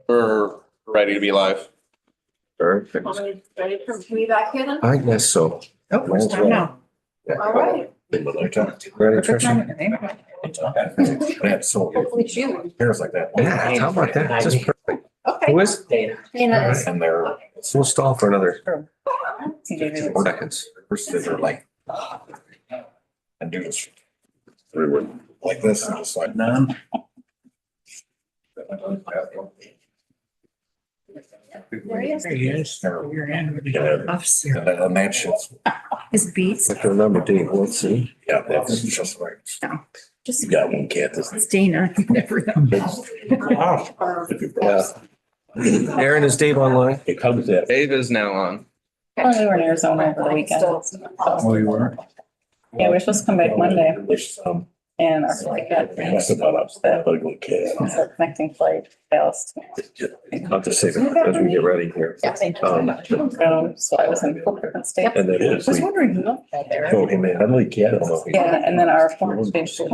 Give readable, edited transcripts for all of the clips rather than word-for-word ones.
We're ready to be live. Perfect. Ready for me back here then? I guess so. Oh, Mine's time now. Yeah. All right. Ready, Perfect Tricia? timing. I have so Hopefully June. hairs like that. Yeah, how about that? Just perfect. Okay. Who is? Dana is. And they're, so we'll stall for another Sure. 4 seconds. First, they're like, and do this. Like this, and just like none. There he is. There he is. And that shit's. His beats. I can remember Dave Wilson. Yeah, that's just right. No, just. You got one cat that's. It's Dana. You never know. Yeah. Aaron, is Dave online? It comes that. Dave is now on. Oh, we were in Arizona over the weekend. Oh, you were? Yeah, we're supposed to come back Monday Um, and our flight got that's about a ugly cat. our connecting flight fails. I'll just say that as we get ready here. So I was in 4 different states. And then I was wondering who got there. told him, man, ugly cat. I don't know if he- Yeah, and then our former changed to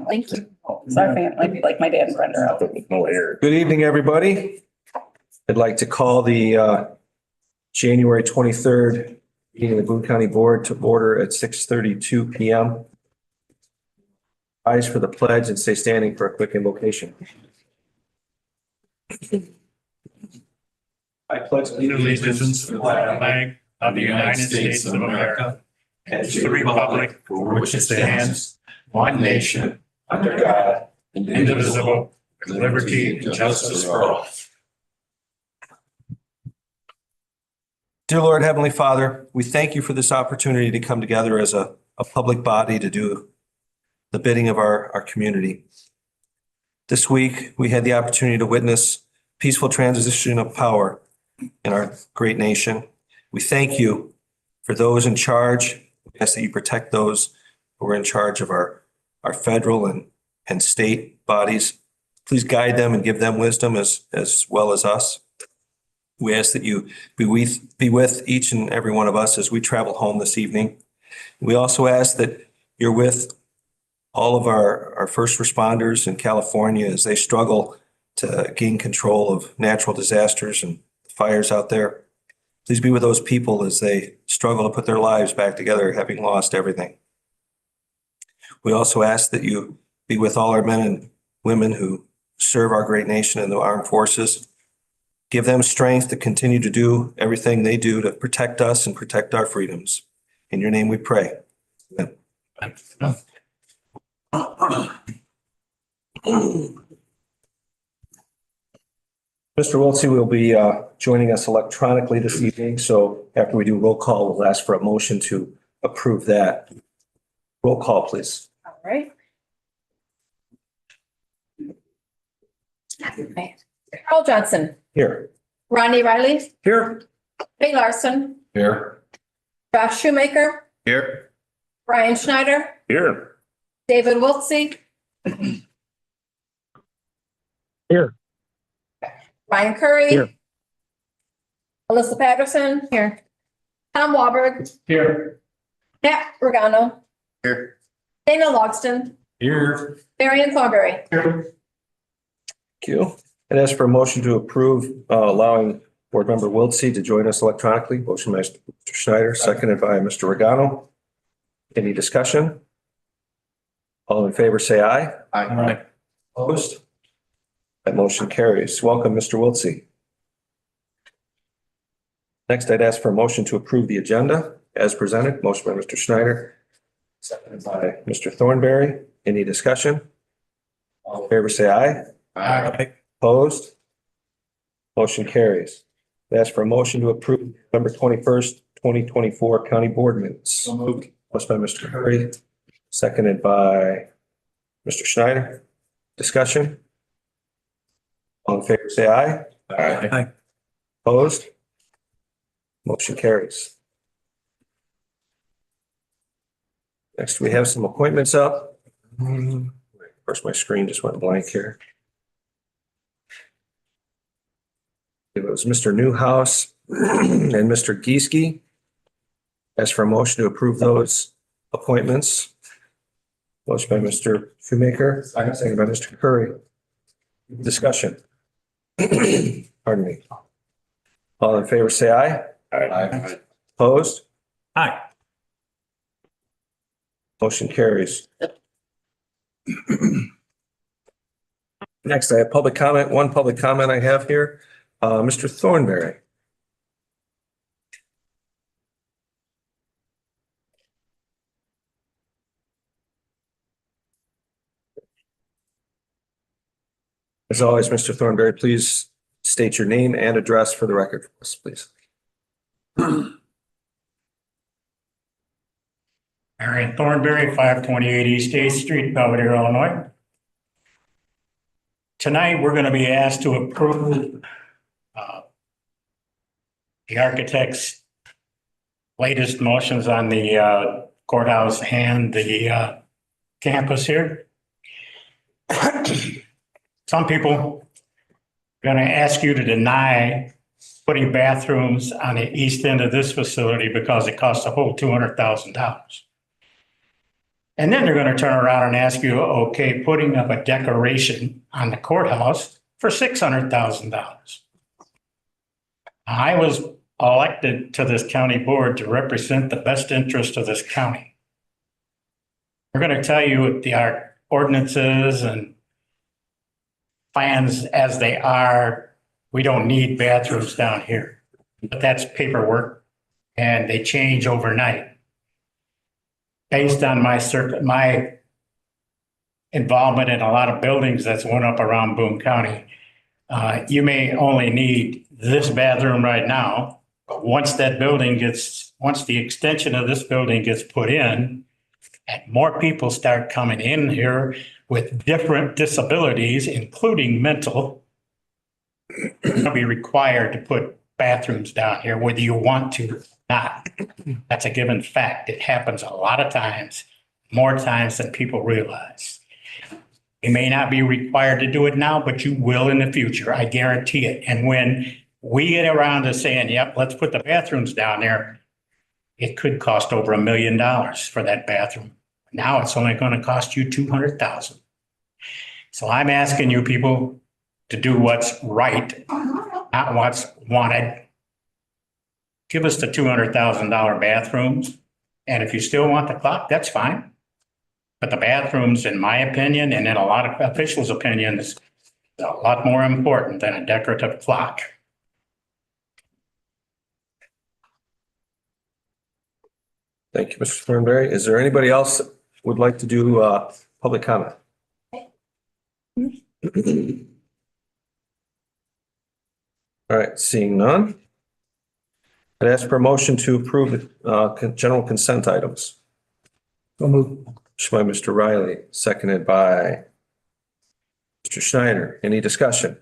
Thank you. So our family, like my dad and Brenda are out. No hair. Good evening, everybody. I'd like to call the January 23rd meeting of the Boone County Board to order at 6:32 PM. Rise for the pledge and stay standing for a quick invocation. I pledge Allegiance to the flag of the United States of America and to the republic for which it stands, one nation, under God, indivisible, with liberty and justice for all. Dear Lord, Heavenly Father, we thank you for this opportunity to come together as a public body to do the bidding of our community. This week, we had the opportunity to witness peaceful transition of power in our great nation. We thank you for those in charge. We ask that you protect those who are in charge of our federal and state bodies. Please guide them and give them wisdom as well as us. We ask that you be with each and every one of us as we travel home this evening. We also ask that you're with all of our first responders in California as they struggle to gain control of natural disasters and fires out there. Please be with those people as they struggle to put their lives back together, having lost everything. We also ask that you be with all our men and women who serve our great nation in the armed forces. Give them strength to continue to do everything they do to protect us and protect our freedoms. In your name we pray. Amen. Mr. Wiltsey will be joining us electronically this evening, so after we do roll call, we'll ask for a motion to approve that. Roll call, please. All right. Carl Johnson, Here. Ronnie Riley, Here. Ray Larson, Here. Josh Shoemaker, Here. Brian Schneider, Here. David Wiltsey. Here. Ryan Curry. Here. Alyssa Patterson. Here. Tom Walberg, Here. Matt Regano, Here. Dana Logston, Here. Marion Thornberry. Here. Thank you. And as for a motion to approve allowing Board Member Wiltsey to join us electronically, motion by Mr. Schneider, seconded by Mr. Regano. Any discussion? All in favor, say aye. Aye. Opposed? That motion carries. Welcome, Mr. Wiltsey. Next, I'd ask for a motion to approve the agenda as presented. Motion by Mr. Schneider, seconded by Mr. Thornberry. Any discussion? All in favor, say aye. Aye. Opposed? Motion carries. I ask for a motion to approve November 21st, 2024 County Board minutes. So moved. Motion by Mr. Curry, seconded by Mr. Schneider. Discussion? All in favor, say aye. Aye. Opposed? Motion carries. Next, we have some appointments up. First, my screen just went blank here. It was Mr. Newhouse and Mr. Gieske. Ask for a motion to approve those appointments. Motion by Mr. Shoemaker, second by Mr. Curry. Discussion. Pardon me. All in favor, say aye. Aye. Opposed? Aye. Motion carries. Next, I have public comment. One public comment I have here, Mr. Thornberry. As always, Mr. Thornberry, please state your name and address for the record, for us, please. Marion Thornberry, 528 East 8th Street, Belvedere, Illinois. Tonight, we're going to be asked to approve the architect's latest motions on the courthouse and the campus here. Some people are going to ask you to deny putting bathrooms on the east end of this facility because it costs a whole $200,000. And then they're going to turn around and ask you, okay, putting up a decoration on the courthouse for $600,000. I was elected to this county board to represent the best interest of this county. We're going to tell you our ordinances and plans as they are. We don't need bathrooms down here, but that's paperwork and they change overnight. Based on my involvement in a lot of buildings that's went up around Boone County, you may only need this bathroom right now, but once the extension of this building gets put in, and more people start coming in here with different disabilities, including mental, you'll be required to put bathrooms down here, whether you want to or not. That's a given fact. It happens a lot of times, more times than people realize. You may not be required to do it now, but you will in the future. I guarantee it. And when we get around to saying, yep, let's put the bathrooms down there, it could cost over $1 million for that bathroom. Now it's only going to cost you $200,000. So I'm asking you people to do what's right, not what's wanted. Give us the $200,000 bathrooms. And if you still want the clock, that's fine. But the bathrooms, in my opinion, and in a lot of officials' opinions, are a lot more important than a decorative clock. Thank you, Mr. Thornberry. Is there anybody else that would like to do public comment? All right, seeing none. I'd ask for a motion to approve general consent items. So move. By Mr. Riley, seconded by Mr. Schneider. Any discussion?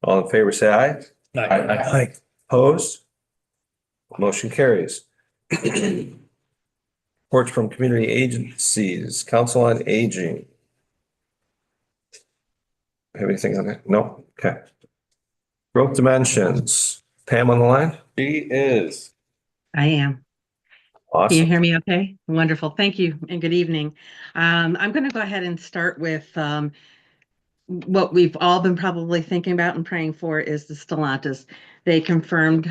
All in favor, say aye. Aye. Opposed? Motion carries. Reports from community agencies, Council on Aging. Have anything on that? No? Okay. Growth Dimensions. Pam on the line? She is. I am. Can you Awesome. hear me okay? Wonderful. Thank you and good evening. I'm going to go ahead and start with what we've all been probably thinking about and praying for is the Stellantis. They confirmed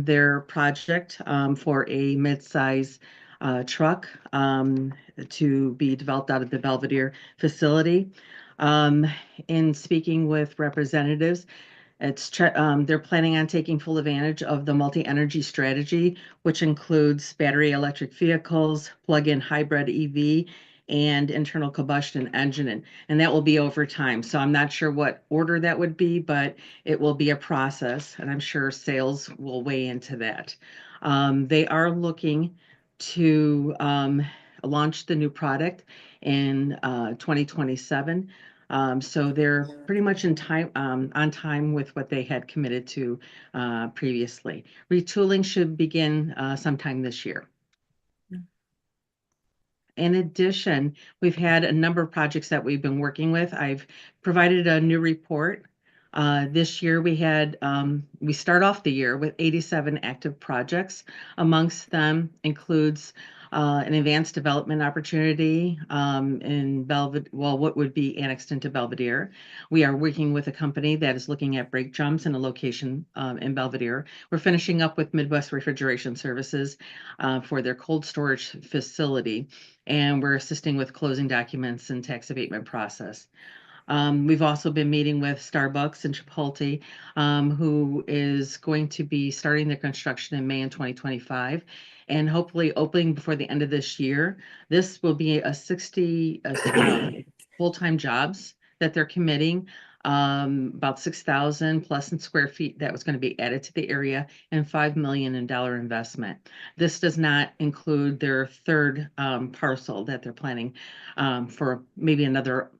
their project for a mid-size truck to be developed out of the Belvedere facility. In speaking with representatives, they're planning on taking full advantage of the multi-energy strategy, which includes battery electric vehicles, plug-in hybrid EV, and internal combustion engine. And that will be over time. So I'm not sure what order that would be, but it will be a process. And I'm sure sales will weigh into that. They are looking to launch the new product in 2027. So they're pretty much in time, on time with what they had committed to previously. Retooling should begin sometime this year. In addition, we've had a number of projects that we've been working with. I've provided a new report. This year we had, we start off the year with 87 active projects. Amongst them includes an advanced development opportunity in Belvedere, well, what would be annexed into Belvedere. We are working with a company that is looking at brake jumps in a location in Belvedere. We're finishing up with Midwest Refrigeration Services for their cold storage facility, and we're assisting with closing documents and tax abatement process. We've also been meeting with Starbucks and Chipotle, who is going to be starting their construction in May in 2025 and hopefully opening before the end of this year. This will be a 60 full-time jobs that they're committing, about 6,000 plus in square feet that was going to be added to the area and $5 million in dollar investment. This does not include their third parcel that they're planning for maybe another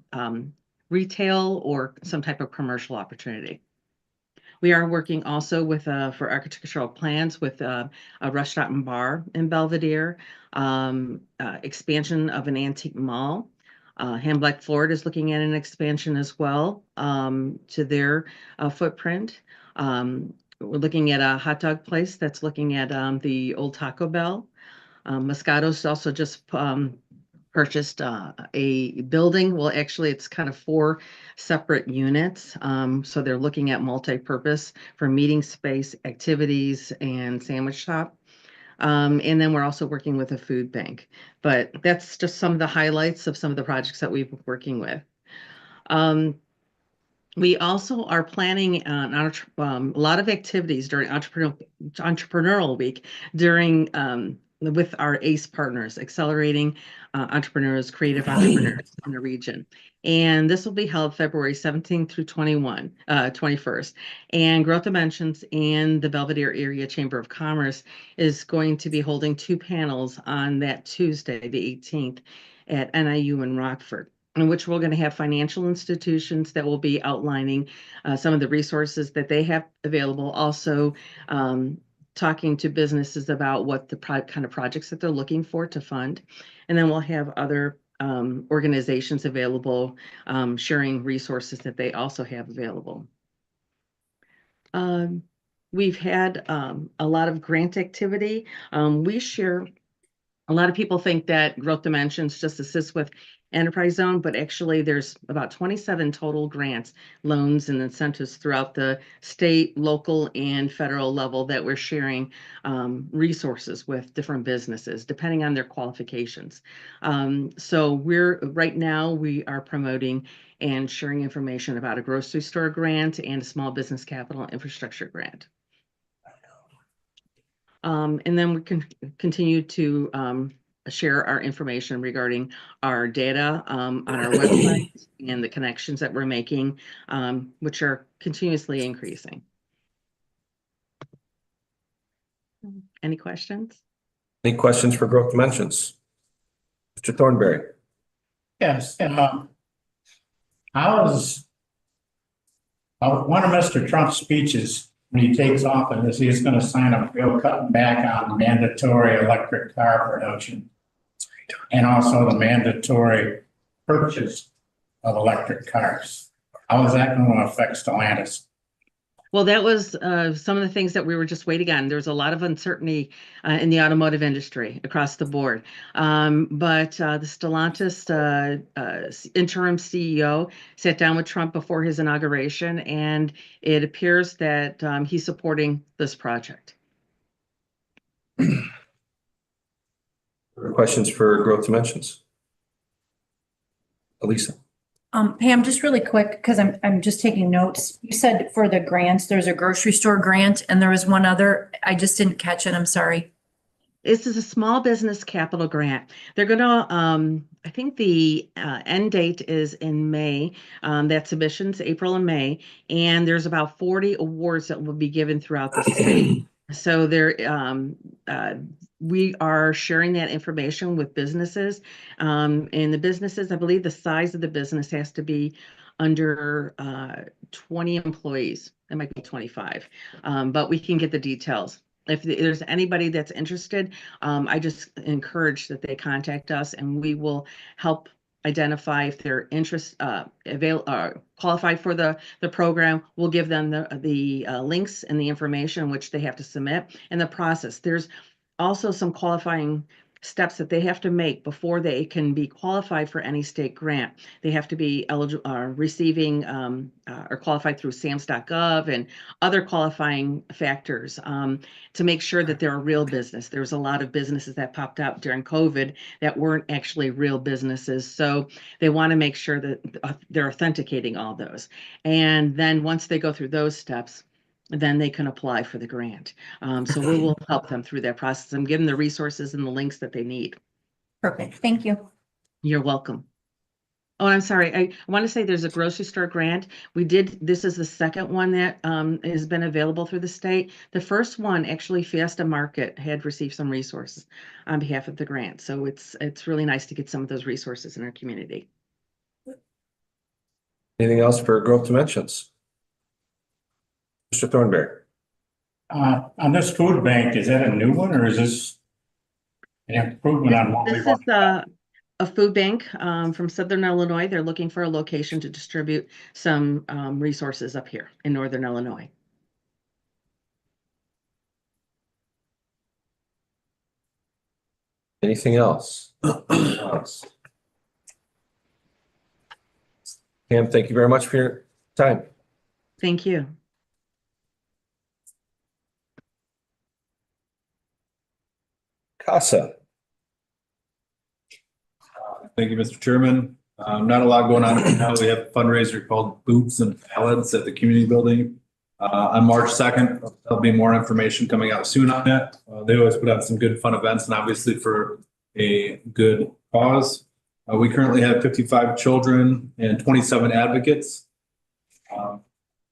retail or some type of commercial opportunity. We are working also with for architectural plans with a restaurant and bar in Belvedere, expansion of an antique mall. Hamblek, Florida is looking at an expansion as well to their footprint. We're looking at a hot dog place that's looking at the old Taco Bell. Moscato's also just purchased a building. Well, actually, it's kind of 4 separate units. So they're looking at multi-purpose for meeting space, activities, and sandwich shop. And then we're also working with a food bank. But that's just some of the highlights of some of the projects that we've been working with. We also are planning on a lot of activities during Entrepreneurial Week during with our ACE partners, accelerating entrepreneurs, creative entrepreneurs in the region. And this will be held February 17th through 21st. And Growth Dimensions and the Belvedere Area Chamber of Commerce is going to be holding 2 panels on that Tuesday, the 18th, at NIU in Rockford, in which we're going to have financial institutions that will be outlining some of the resources that they have available. Also, talking to businesses about what the kind of projects that they're looking for to fund. And then we'll have other organizations available, sharing resources that they also have available. We've had a lot of grant activity. We share. A lot of people think that Growth Dimensions just assists with Enterprise Zone, but actually there's about 27 total grants, loans, and incentives throughout the state, local, and federal level that we're sharing resources with different businesses, depending on their qualifications. So right now we are promoting and sharing information about a grocery store grant and a small business capital infrastructure grant. And then we can continue to share our information regarding our data on our website and the connections that we're making, which are continuously increasing. Any questions? Any questions for Growth Dimensions? Mr. Thornberry? Yes, how is one of Mr. Trump's speeches when he takes office, he's going to sign a bill cutting back on mandatory electric car production and also the mandatory purchase of electric cars. How is that going to affect Stellantis? Well, that was some of the things that we were just waiting on. There's a lot of uncertainty in the automotive industry across the board. But the Stellantis interim CEO sat down with Trump before his inauguration, and it appears that he's supporting this project. Questions for Growth Dimensions? Elisa? Pam, just really quick, because I'm just taking notes. You said for the grants, there's a grocery store grant and there was one other. I just didn't catch it. I'm sorry. This is a small business capital grant. They're going to, I think the end date is in May. That submission's April and May, and there's about 40 awards that will be given throughout the state. So we are sharing that information with businesses. And the businesses, I believe the size of the business has to be under 20 employees. It might be 25, but we can get the details. If there's anybody that's interested, I just encourage that they contact us and we will help identify if they're qualified for the program. We'll give them the links and the information which they have to submit and the process. There's also some qualifying steps that they have to make before they can be qualified for any state grant. They have to be eligible, receiving, or qualified through SAMS.gov and other qualifying factors, to make sure that they're a real business. There's a lot of businesses that popped up during COVID that weren't actually real businesses. So they want to make sure that they're authenticating all those. And then once they go through those steps, then they can apply for the grant. So we will help them through that process and give them the resources and the links that they need. Perfect. Thank you. You're welcome. Oh, I'm sorry. I want to say there's a grocery store grant. This is the second one that has been available through the state. The first one, actually, Fiesta Market had received some resources on behalf of the grant. So it's really nice to get some of those resources in our community. Anything else for growth dimensions? Mr. Thornberry. On this food bank, is that a new one or is this an improvement on what This we've? is a food bank from Southern Illinois. They're looking for a location to distribute some resources up here in Northern Illinois. Anything else? Pam, thank you very much for your time. Thank you. CASA. Thank you, Mr. Chairman. Not a lot going on right now. We have a fundraiser called Boots and Ballads at the community building. On March 2nd, there'll be more information coming out soon on that. They always put on some good fun events and obviously for a good cause. We currently have 55 children and 27 advocates.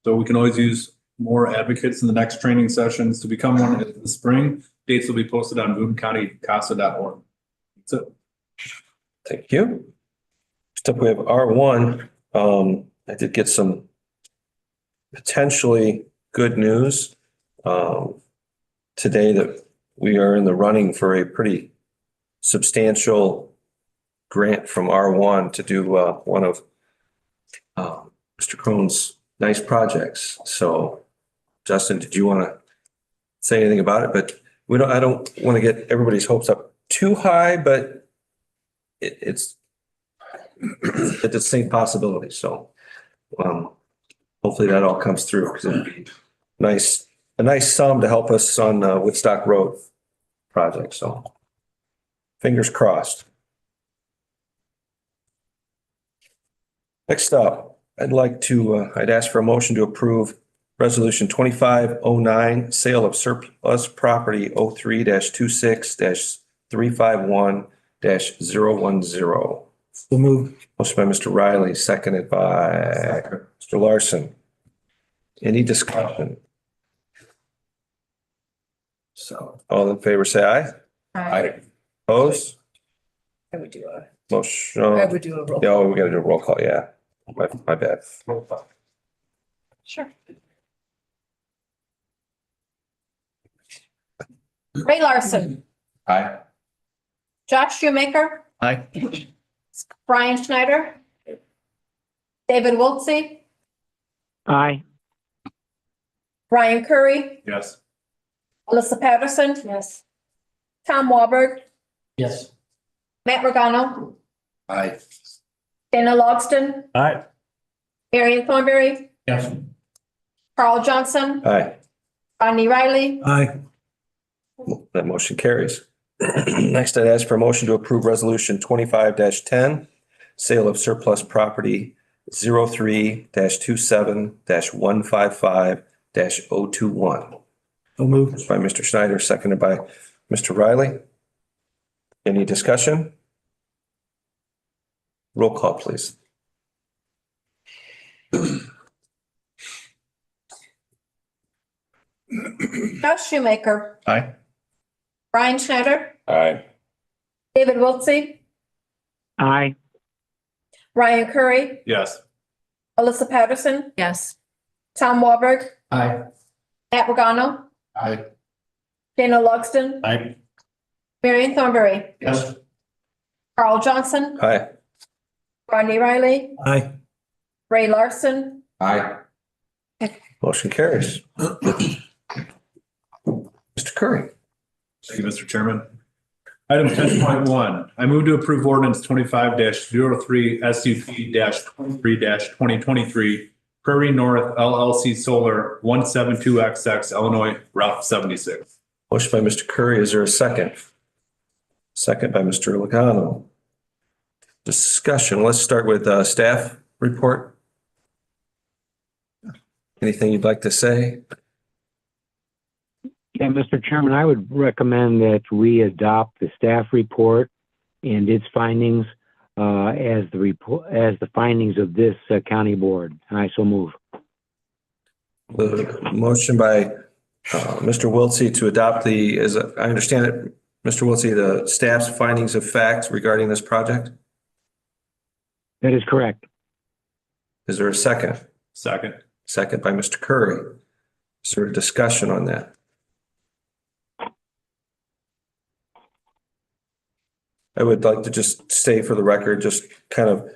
So we can always use more advocates in the next training sessions. To become one in the spring, dates will be posted on BooneCountyCASA.org. That's it. Thank you. Next up, we have R1. I did get some potentially good news today that we are in the running for a pretty substantial grant from R1 to do one of Mr. Crone's nice projects. So, Justin, did you want to say anything about it? But I don't want to get everybody's hopes up too high, but it's a distinct possibility. So hopefully that all comes through because it'd be a nice sum to help us on Woodstock Road project. So fingers crossed. Next up, I'd ask for a motion to approve Resolution 2509, sale of surplus property 03-26-351-010. So moved. Motion by Mr. Riley, seconded by Mr. Larson. Any discussion? So all in favor, say aye. Aye. Opposed? I would do a Motion. do a roll. Yeah, we gotta do a roll call, yeah. My bad. Sure. Ray Larson, Aye. Josh Shoemaker, Aye. Brian Schneider, David Wiltsey, Aye. Brian Curry, Yes. Alyssa Patterson. Yes. Tom Walberg, Yes. Matt Regano, Aye. Dana Logston, Aye. Marion Thornberry, Yes. Carl Johnson, Aye. Rodney Riley, Aye. That motion carries. Next, I'd ask for a motion to approve Resolution 25-10, sale of surplus property 03-27-155-021. So moved. By Mr. Schneider, seconded by Mr. Riley. Any discussion? Roll call, please. Josh Shoemaker, Aye. Brian Schneider, Aye. David Wiltsey, Aye. Ryan Curry, Yes. Alyssa Patterson, Yes. Tom Walberg, Aye. Matt Regano, Aye. Dana Logston, Aye. Marion Thornberry, Yes. Carl Johnson, Aye. Rodney Riley, Aye. Ray Larson, Aye. Motion carries. Mr. Curry. Thank you, Mr. Chairman. Item 10.1, I move to approve ordinance 25-03 SUP-23-2023 Prairie North LLC Solar 172XX Illinois Route 76. Motion by Mr. Curry. Is there a second? Second by Mr. Logano. Discussion. Let's start with staff report. Anything you'd like to say? Yeah, Mr. Chairman, I would recommend that we adopt the staff report and its findings as the findings of this county board. And I so move. The motion by Mr. Wiltsey to adopt the, as I understand it, Mr. Wiltsey, the staff's findings of fact regarding this project. That is correct. Is there a second? Second. Second by Mr. Curry. Is there a discussion on that? I would like to just say for the record, just kind of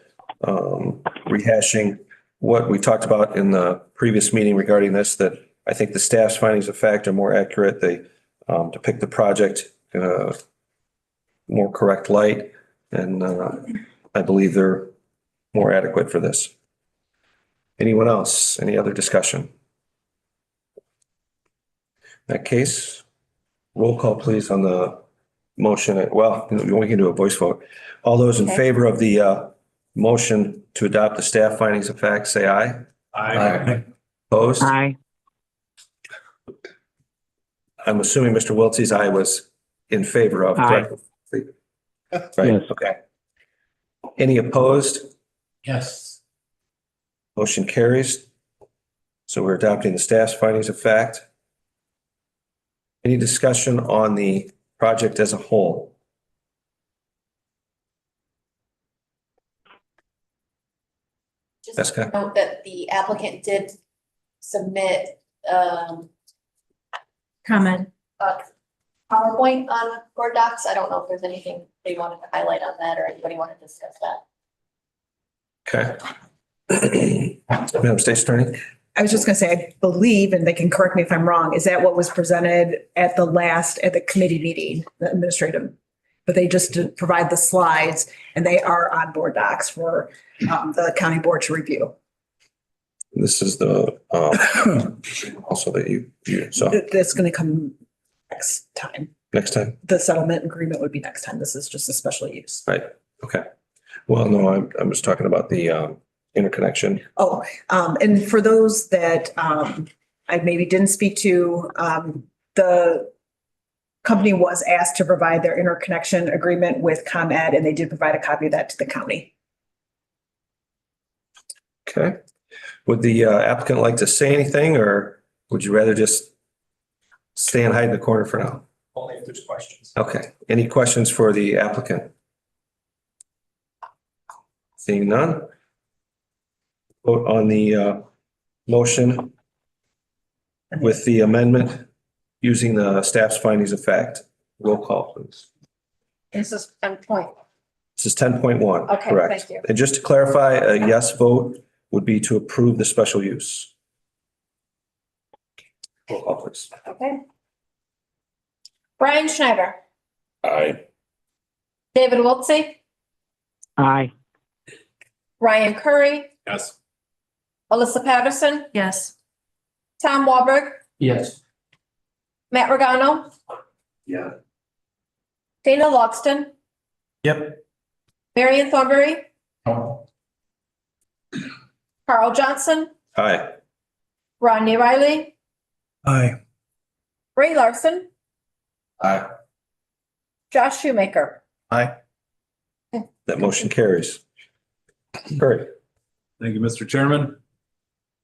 rehashing what we talked about in the previous meeting regarding this, that I think the staff's findings of fact are more accurate. They depict the project in a more correct light, and I believe they're more adequate for this. Anyone else? Any other discussion? In that case, roll call please on the motion. Well, we can do a voice vote. All those in favor of the motion to adopt the staff findings of fact, say aye. Aye. Opposed? Aye. I'm assuming Mr. Wiltsey's aye was in favor of. Aye. Right, Yes. okay. Any opposed? Yes. Motion carries. So we're adopting the staff's findings of fact. Any discussion on the project as a whole? Just Jessica? note that the applicant did submit Comment. a PowerPoint on Board Docs. I don't know if there's anything they wanted to highlight on that or anybody want to discuss that. Okay. Madam State's Attorney? I was just gonna say, I believe, and they can correct me if I'm wrong, is that what was presented at the committee meeting, the administrative? But they just did provide the slides and they are on Board Docs for the county board to review. This is the, also that you, so That's gonna come next time. next time, The settlement agreement would be next time. This is just a special use. right? Okay. Well, no, I'm just talking about the interconnection. Oh, and for those that I maybe didn't speak to, the company was asked to provide their interconnection agreement with ComEd, and they did provide a copy of that to the county. Okay. Would the applicant like to say anything, or would you rather just stay and hide in the corner for now? Only if there's questions. Okay. Any questions for the applicant? Seeing none. Vote on the motion with the amendment using the staff's findings of fact. Roll call, please. This is 10 point. This is 10.1. Okay, correct. thank you. And just to clarify, a yes vote would be to approve the special use. Roll call, please. Okay. Brian Schneider, Aye. David Wiltsey, Aye. Ryan Curry, Yes. Alyssa Patterson, Yes. Tom Walberg, Yes. Matt Regano, Yeah. Dana Logston, Yep. Marion Thornberry, No. Carl Johnson, Aye. Rodney Riley, Aye. Ray Larson, Aye. Josh Shoemaker. Aye. That motion carries. Great. Thank you, Mr. Chairman.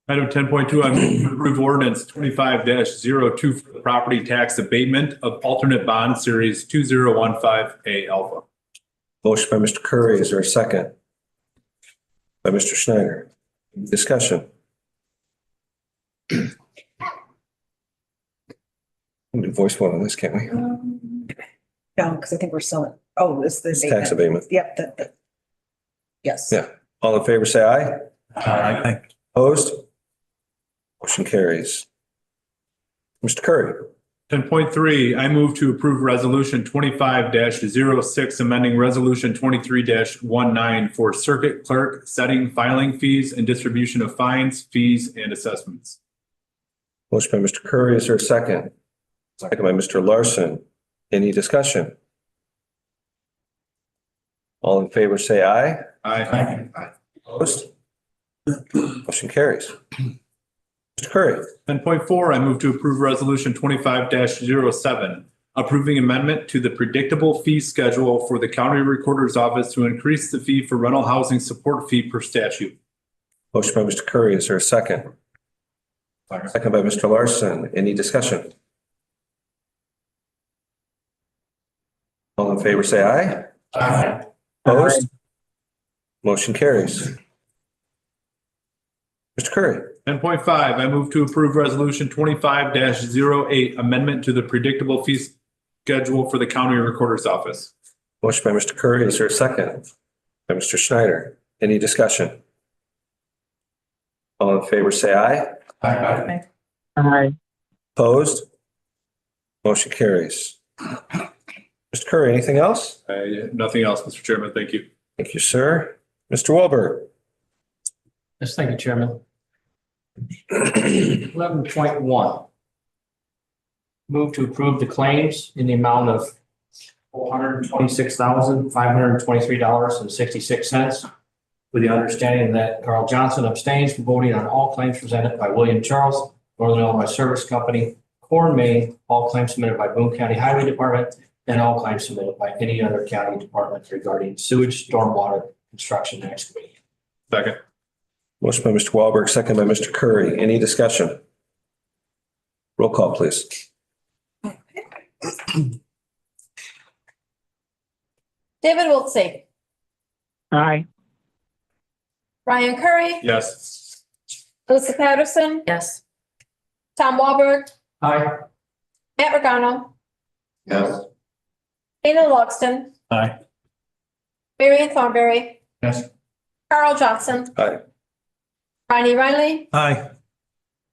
Item 10.2, I move to approve ordinance 25-02 for the property tax abatement of alternate bond series 2015A alpha. Motion by Mr. Curry. Is there a second? By Mr. Schneider. Discussion. We can do voice vote on this, can't we? No, because I think we're selling, it's the It's tax abatement. Yep, yes. Yeah. All in favor, say aye. Aye. Opposed? Motion carries. Mr. Curry. 10.3, I move to approve resolution 25-06, amending resolution 23-19 for circuit clerk setting filing fees and distribution of fines, fees, and assessments. Motion by Mr. Curry. Is there a second? Second by Mr. Larson. Any discussion? All in favor, say aye. Aye. Opposed? Motion carries. Mr. Curry. 10.4, I move to approve resolution 25-07, approving amendment to the predictable fee schedule for the county recorder's office to increase the fee for rental housing support fee per statute. Motion by Mr. Curry. Is there a second? Second by Mr. Larson. Any discussion? All in favor, say aye. Aye. Opposed? Motion carries. Mr. Curry. 10.5, I move to approve resolution 25-08, amendment to the predictable fee schedule for the county recorder's office. Motion by Mr. Curry. Is there a second? By Mr. Schneider. Any discussion? All in favor, say aye. Aye. Aye. Opposed? Motion carries. Mr. Curry, anything else? Nothing else, Mr. Chairman. Thank you. Thank you, sir. Mr. Wilbur. Yes, thank you, Chairman. 11.1. Move to approve the claims in the amount of $426,523.66, with the understanding that Carl Johnson abstains from voting on all claims presented by William Charles, Northern Illinois Service Company, Corn, Maine, all claims submitted by Boone County Highway Department, and all claims submitted by any other county department regarding sewage, stormwater, construction, and excavating. Second. Motion by Mr. Wahlberg, second by Mr. Curry. Any discussion? Roll call, please. David Wiltsey, Aye. Ryan Curry, Yes. Melissa Patterson, Yes. Tom Walberg, Aye. Matt Regano, Yes. Dana Logston, Aye. Marion Thornberry, Yes. Carl Johnson, Aye. Ronnie Riley, Aye.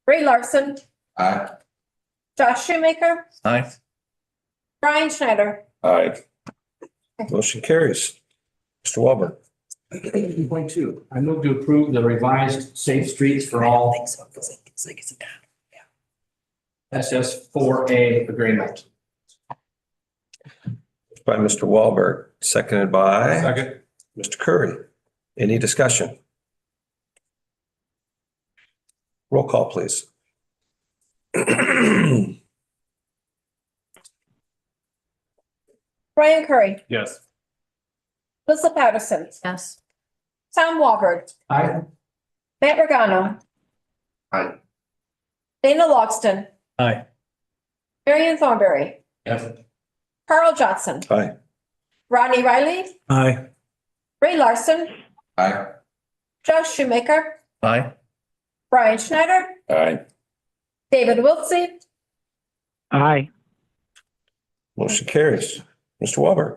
Ray Larson, Aye. Josh Shoemaker, Aye. Brian Schneider. Aye. Motion carries. Mr. Wahlberg. 18.2, I move to approve the revised safe streets for all SS4A agreement. By Mr. Wahlberg, seconded by Second. Mr. Curry. Any discussion? Roll call, please. Ryan Curry, Yes. Melissa Patterson, Yes. Tom Walberg, Aye. Matt Regano. Aye. Dana Logston, Aye. Marion Thornberry, Yes. Carl Johnson, Aye. Ronnie Riley, Aye. Ray Larson, Aye. Josh Shoemaker, Aye. Brian Schneider, Aye. David Wiltsey, Aye. Motion carries. Mr. Wahlberg.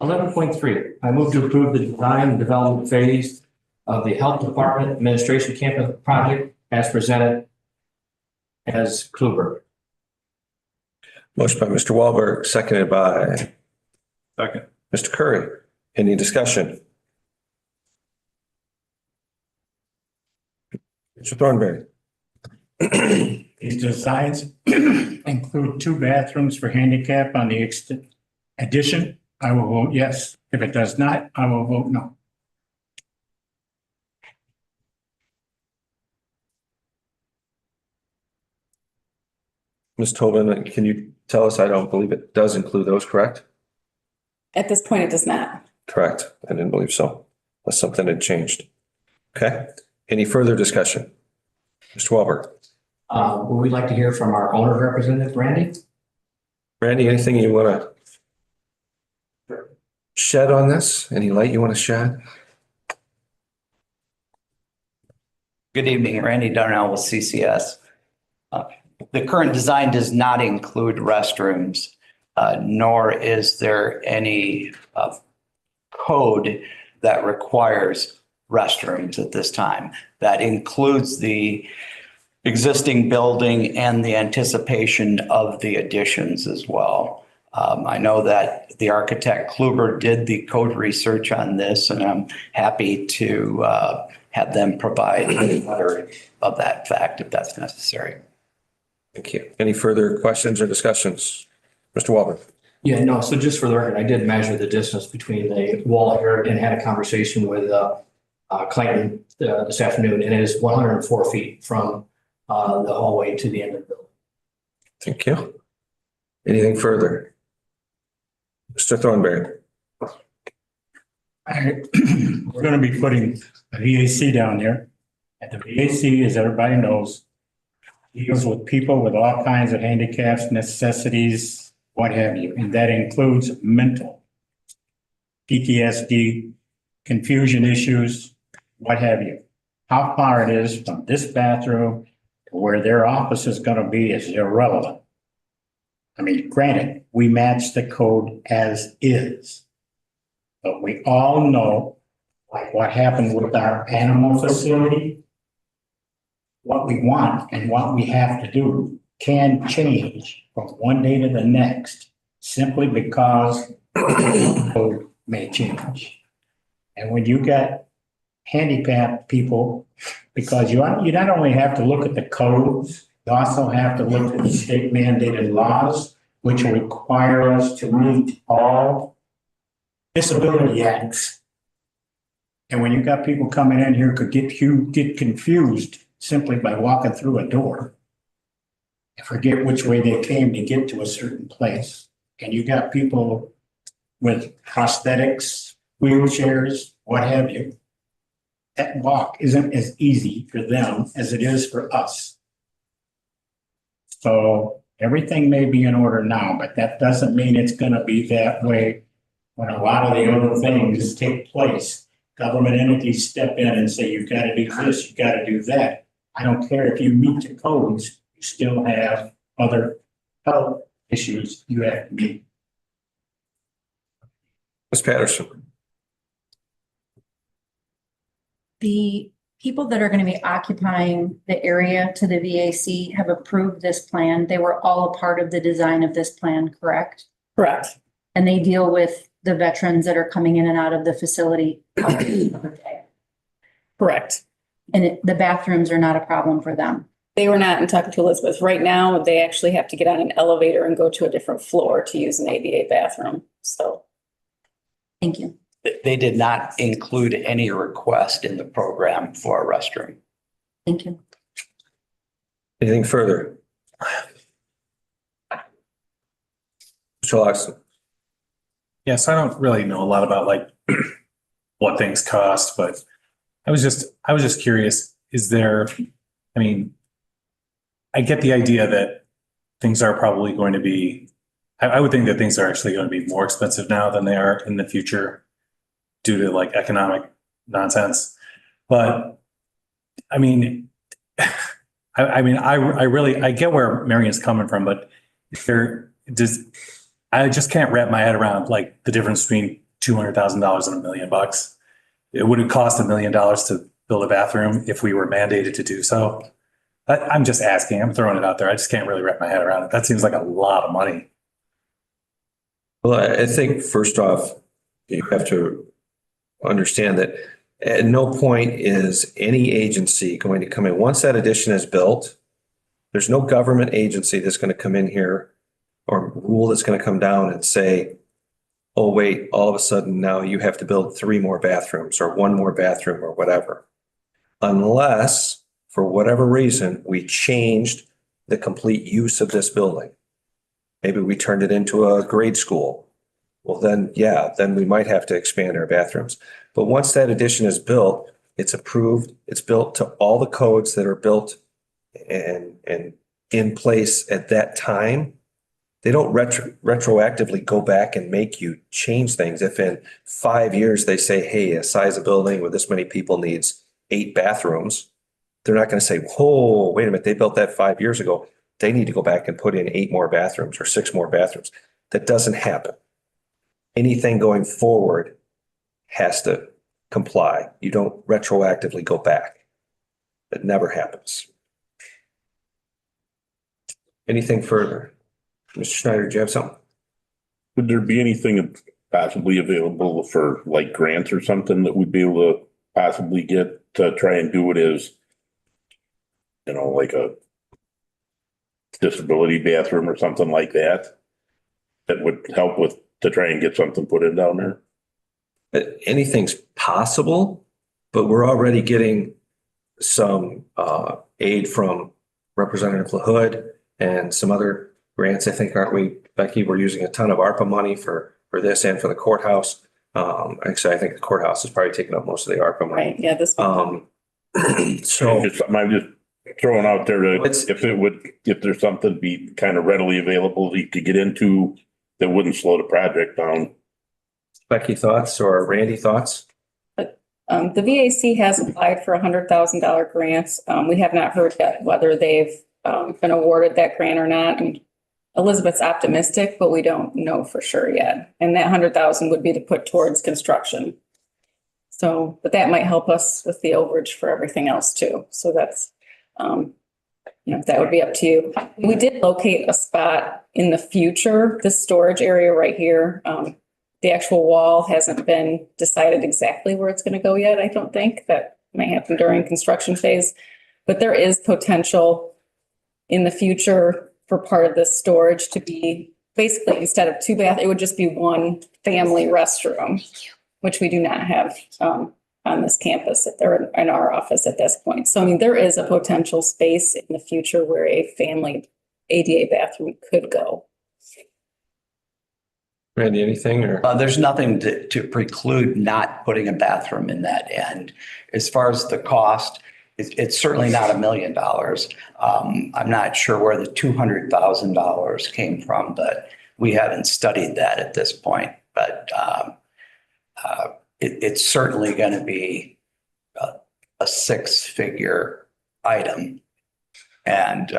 11.3, I move to approve the design and development phase of the Health Department Administration Campus Project as presented as Kluber. Motion by Mr. Wahlberg, seconded by Second. Mr. Curry. Any discussion? Mr. Thornberry. These designs include 2 bathrooms for handicap on the addition. I will vote yes. If it does not, I will vote no. Ms. Tobin, can you tell us? I don't believe it does include those, correct? At this point, it does not. Correct. I didn't believe so. Unless something had changed. Okay. Any further discussion? Mr. Wahlberg. Would we like to hear from our owner representative, Randy? Randy, anything you want to shed on this? Any light you want to shed? Good evening, Randy Darnell with CCS. The current design does not include restrooms, nor is there any code that requires restrooms at this time. That includes the existing building and the anticipation of the additions as well. I know that the architect Kluber did the code research on this, and I'm happy to have them provide a letter of that fact if that's necessary. Thank you. Any further questions or discussions? Mr. Walber? Yeah, no, so just for the record, I did measure the distance between the wall here and had a conversation with Clayton this afternoon, and it is 104 feet from the hallway to the end of the building. Thank you. Anything further? Mr. Thornberry? We're going to be putting a VAC down there. And the VAC, as everybody knows, deals with people with all kinds of handicaps, necessities, what have you. And that includes mental, PTSD, confusion issues, what have you. How far it is from this bathroom to where their office is going to be is irrelevant. I mean, granted, we match the code as is. But we all know, like what happened with our animal facility, what we want and what we have to do can change from one day to the next simply because the code may change. And when you got handicapped people, because you not only have to look at the codes, you also have to look at the state mandated laws, which require us to meet all disability acts. And when you got people coming in here could get confused simply by walking through a door and forget which way they came to get to a certain place. And you got people with prosthetics, wheelchairs, what have you. That walk isn't as easy for them as it is for us. So everything may be in order now, but that doesn't mean it's going to be that way when a lot of the other things take place. Government entities step in and say, you've got to do this, you've got to do that. I don't care if you meet the codes, you still have other health issues you have to meet. Ms. Patterson? The people that are going to be occupying the area to the VAC have approved this plan. They were all a part of the design of this plan, correct? Correct. And they deal with the veterans that are coming in and out of the facility. Correct. And the bathrooms are not a problem for them. They were not in talking to Elizabeth. Right now, they actually have to get on an elevator and go to a different floor to use an ADA bathroom. So. Thank you. They did not include any request in the program for a restroom. Thank you. Anything further? Mr. Loxton? Yes, I don't really know a lot about like what things cost, but I was just curious, is there, I mean, I get the idea that things are probably going to be, I would think that things are actually going to be more expensive now than they are in the future due to like economic nonsense. But I mean, I get where Marion's coming from, but I just can't wrap my head around like the difference between $200,000 and $1 million. It wouldn't cost $1 million to build a bathroom if we were mandated to do so. I'm just asking, I'm throwing it out there. I just can't really wrap my head around it. That seems like a lot of money. Well, I think first off, you have to understand that at no point is any agency going to come in. Once that addition is built, there's no government agency that's going to come in here or rule that's going to come down and say, oh, wait, all of a sudden now you have to build 3 more bathrooms or 1 more bathroom or whatever. Unless, for whatever reason, we changed the complete use of this building. Maybe we turned it into a grade school. Well, then, yeah, then we might have to expand our bathrooms. But once that addition is built, it's approved, it's built to all the codes that are built and in place at that time. They don't retroactively go back and make you change things. If in 5 years they say, hey, a size of building with this many people needs 8 bathrooms, they're not going to say, whoa, wait a minute, they built that 5 years ago. They need to go back and put in 8 more bathrooms or 6 more bathrooms. That doesn't happen. Anything going forward has to comply. You don't retroactively go back. It never happens. Anything further? Mr. Schneider, do you have something? Would there be anything possibly available for like grants or something that we'd be able to possibly get to try and do it as, like a disability bathroom or something like that? That would help with, to try and get something put in down there? Anything's possible, but we're already getting some aid from Representative LaHood and some other grants, I think, aren't we, Becky? We're using a ton of ARPA money for this and for the courthouse. Actually, I think the courthouse is probably taking up most of the ARPA money. Right, yeah, this. So I'm just throwing out there that if there's something be kind of readily available that you could get into that wouldn't slow the project down. Becky, thoughts, or Randy, thoughts? The VAC has applied for $100,000 grants. We have not heard yet whether they've been awarded that grant or not. And Elizabeth's optimistic, but we don't know for sure yet. And that 100,000 would be to put towards construction. So, but that might help us with the overage for everything else too. So that's, that would be up to you. We did locate a spot in the future, this storage area right here. The actual wall hasn't been decided exactly where it's going to go yet. I don't think that might happen during construction phase, but there is potential in the future for part of this storage to be basically, instead of two bath, it would just be one family restroom, which we do not have on this campus or in our office at this point. So, I mean, there is a potential space in the future where a family ADA bathroom could go. Randy, anything or? There's nothing to preclude not putting a bathroom in that end. As far as the cost, it's certainly not $1 million. I'm not sure where the $200,000 came from, but we haven't studied that at this point. But it's certainly going to be a six-figure item. And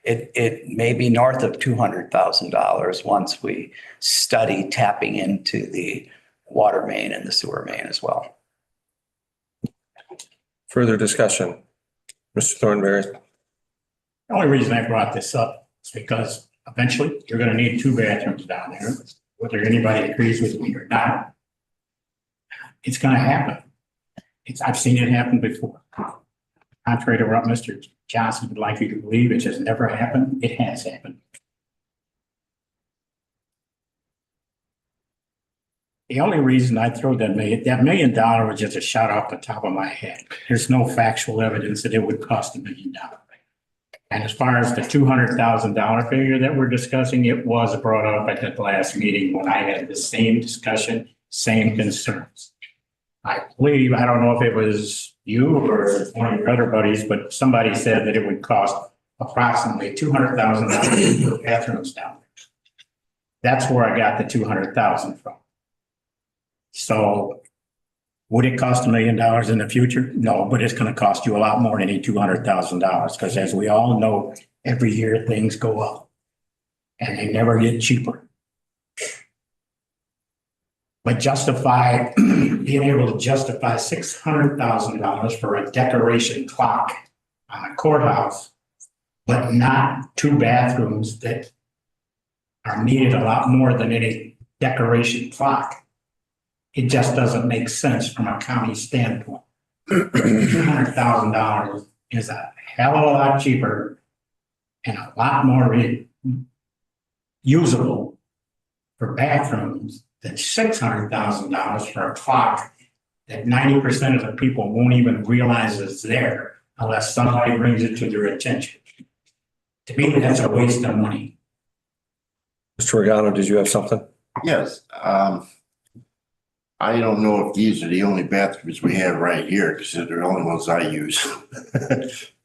it may be north of $200,000 once we study tapping into the water main and the sewer main as well. Further discussion? Mr. Thornberry. The only reason I brought this up is because eventually you're going to need two bathrooms down there, whether anybody agrees with me or not. It's going to happen. I've seen it happen before. Contrary to what Mr. Johnson would like you to believe, it just never happened. It has happened. The only reason I throw that $1 million was just a shot off the top of my head. There's no factual evidence that it would cost $1 million. And as far as the $200,000 figure that we're discussing, it was brought up at the last meeting when I had the same discussion, same concerns. I believe, I don't know if it was you or one of your other buddies, but somebody said that it would cost approximately $200,000 for bathrooms down there. That's where I got the $200,000 from. So would it cost $1 million in the future? No, but it's going to cost you a lot more than $200,000 because as we all know, every year things go up and they never get cheaper. But being able to justify $600,000 for a decoration clock on a courthouse, but not two bathrooms that are needed a lot more than any decoration clock. It just doesn't make sense from a county standpoint. $200,000 is a hell of a lot cheaper and a lot more usable for bathrooms than $600,000 for a clock that 90% of the people won't even realize is there unless somebody brings it to their attention. To me, that's a waste of money. Mr. Regano, did you have something? Yes. I don't know if these are the only bathrooms we have right here because they're the only ones I use.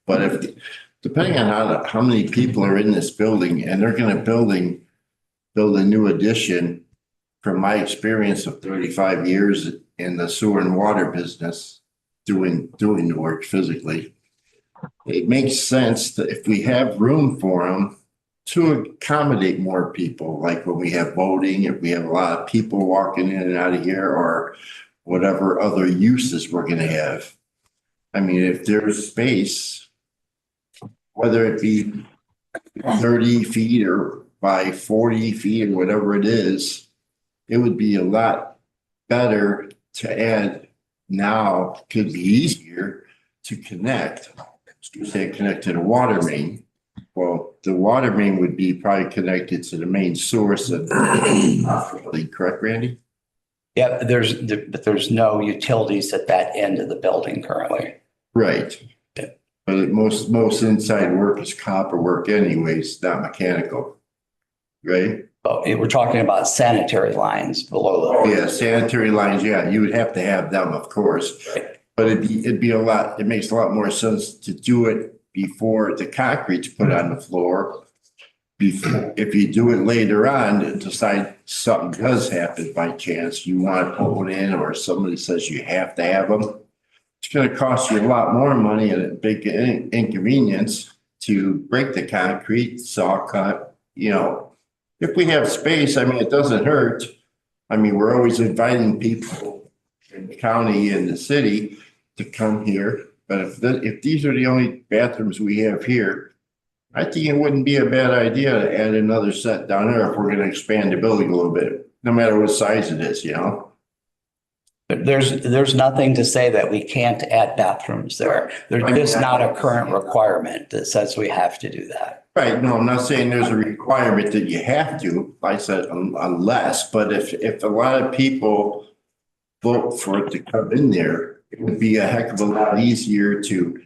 But depending on how many people are in this building and they're going to build a new addition, from my experience of 35 years in the sewer and water business, doing the work physically, it makes sense that if we have room for them to accommodate more people, like when we have voting, if we have a lot of people walking in and out of here or whatever other uses we're going to have. I mean, if there's space, whether it be 30 feet or by 40 feet or whatever it is, it would be a lot better to add now, could be easier to connect. Say connect to the water main. Well, the water main would be probably connected to the main source of correct, Randy? Yeah, but there's no utilities at that end of the building currently. Right. But most inside work is copper work anyways, not mechanical. Right? Oh, we're talking about sanitary lines below the. Yeah, sanitary lines, yeah, you would have to have them, of course. Right. But it makes a lot more sense to do it before the concrete's put on the floor. If you do it later on and decide something does happen by chance, you want to put one in or somebody says you have to have them. It's going to cost you a lot more money and a big inconvenience to break the concrete, saw cut, If we have space, I mean, it doesn't hurt. I mean, we're always inviting people in the county and the city to come here. But if these are the only bathrooms we have here, I think it wouldn't be a bad idea to add another set down there if we're going to expand the building a little bit, no matter what size it is, There's nothing to say that we can't add bathrooms there. There's just not a current requirement that says we have to do that. Right. No, I'm not saying there's a requirement that you have to. I said unless, but if a lot of people vote for it to come in there, it would be a heck of a lot easier to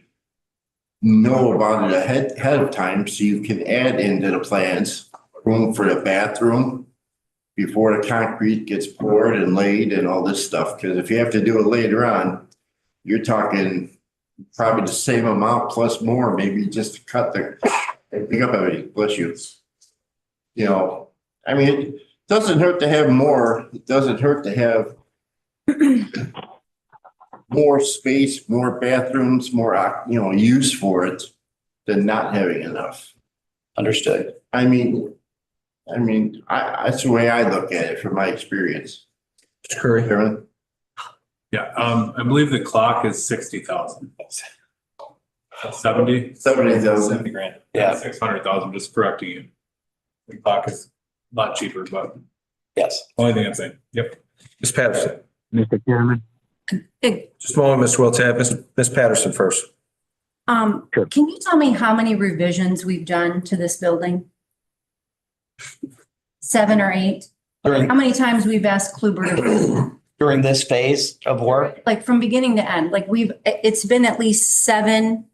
know about it ahead of time so you can add into the plans room for the bathroom before the concrete gets poured and laid and all this stuff. Because if you have to do it later on, you're talking probably the same amount plus more, maybe just to cut pick up everything. Bless you. I mean, it doesn't hurt to have more. It doesn't hurt to have more space, more bathrooms, more, use for it than not having enough. Understood. I mean, that's the way I look at it from my experience. Mr. Curry. Chairman? Yeah, I believe the clock is 60,000. 70? 70,000. 70 grand. Yeah. 600,000, just correcting you. The clock is a lot cheaper, but yes. Only thing I'm saying. Yep. Ms. Patterson. Mr. Chairman. Just a moment, Mr. Wiltz. Ms. Patterson first. Sure. Can you tell me how many revisions we've done to this building? 7 or 8? How many times we've asked Kluber to During this phase of work? like from beginning to end, like it's been at least seven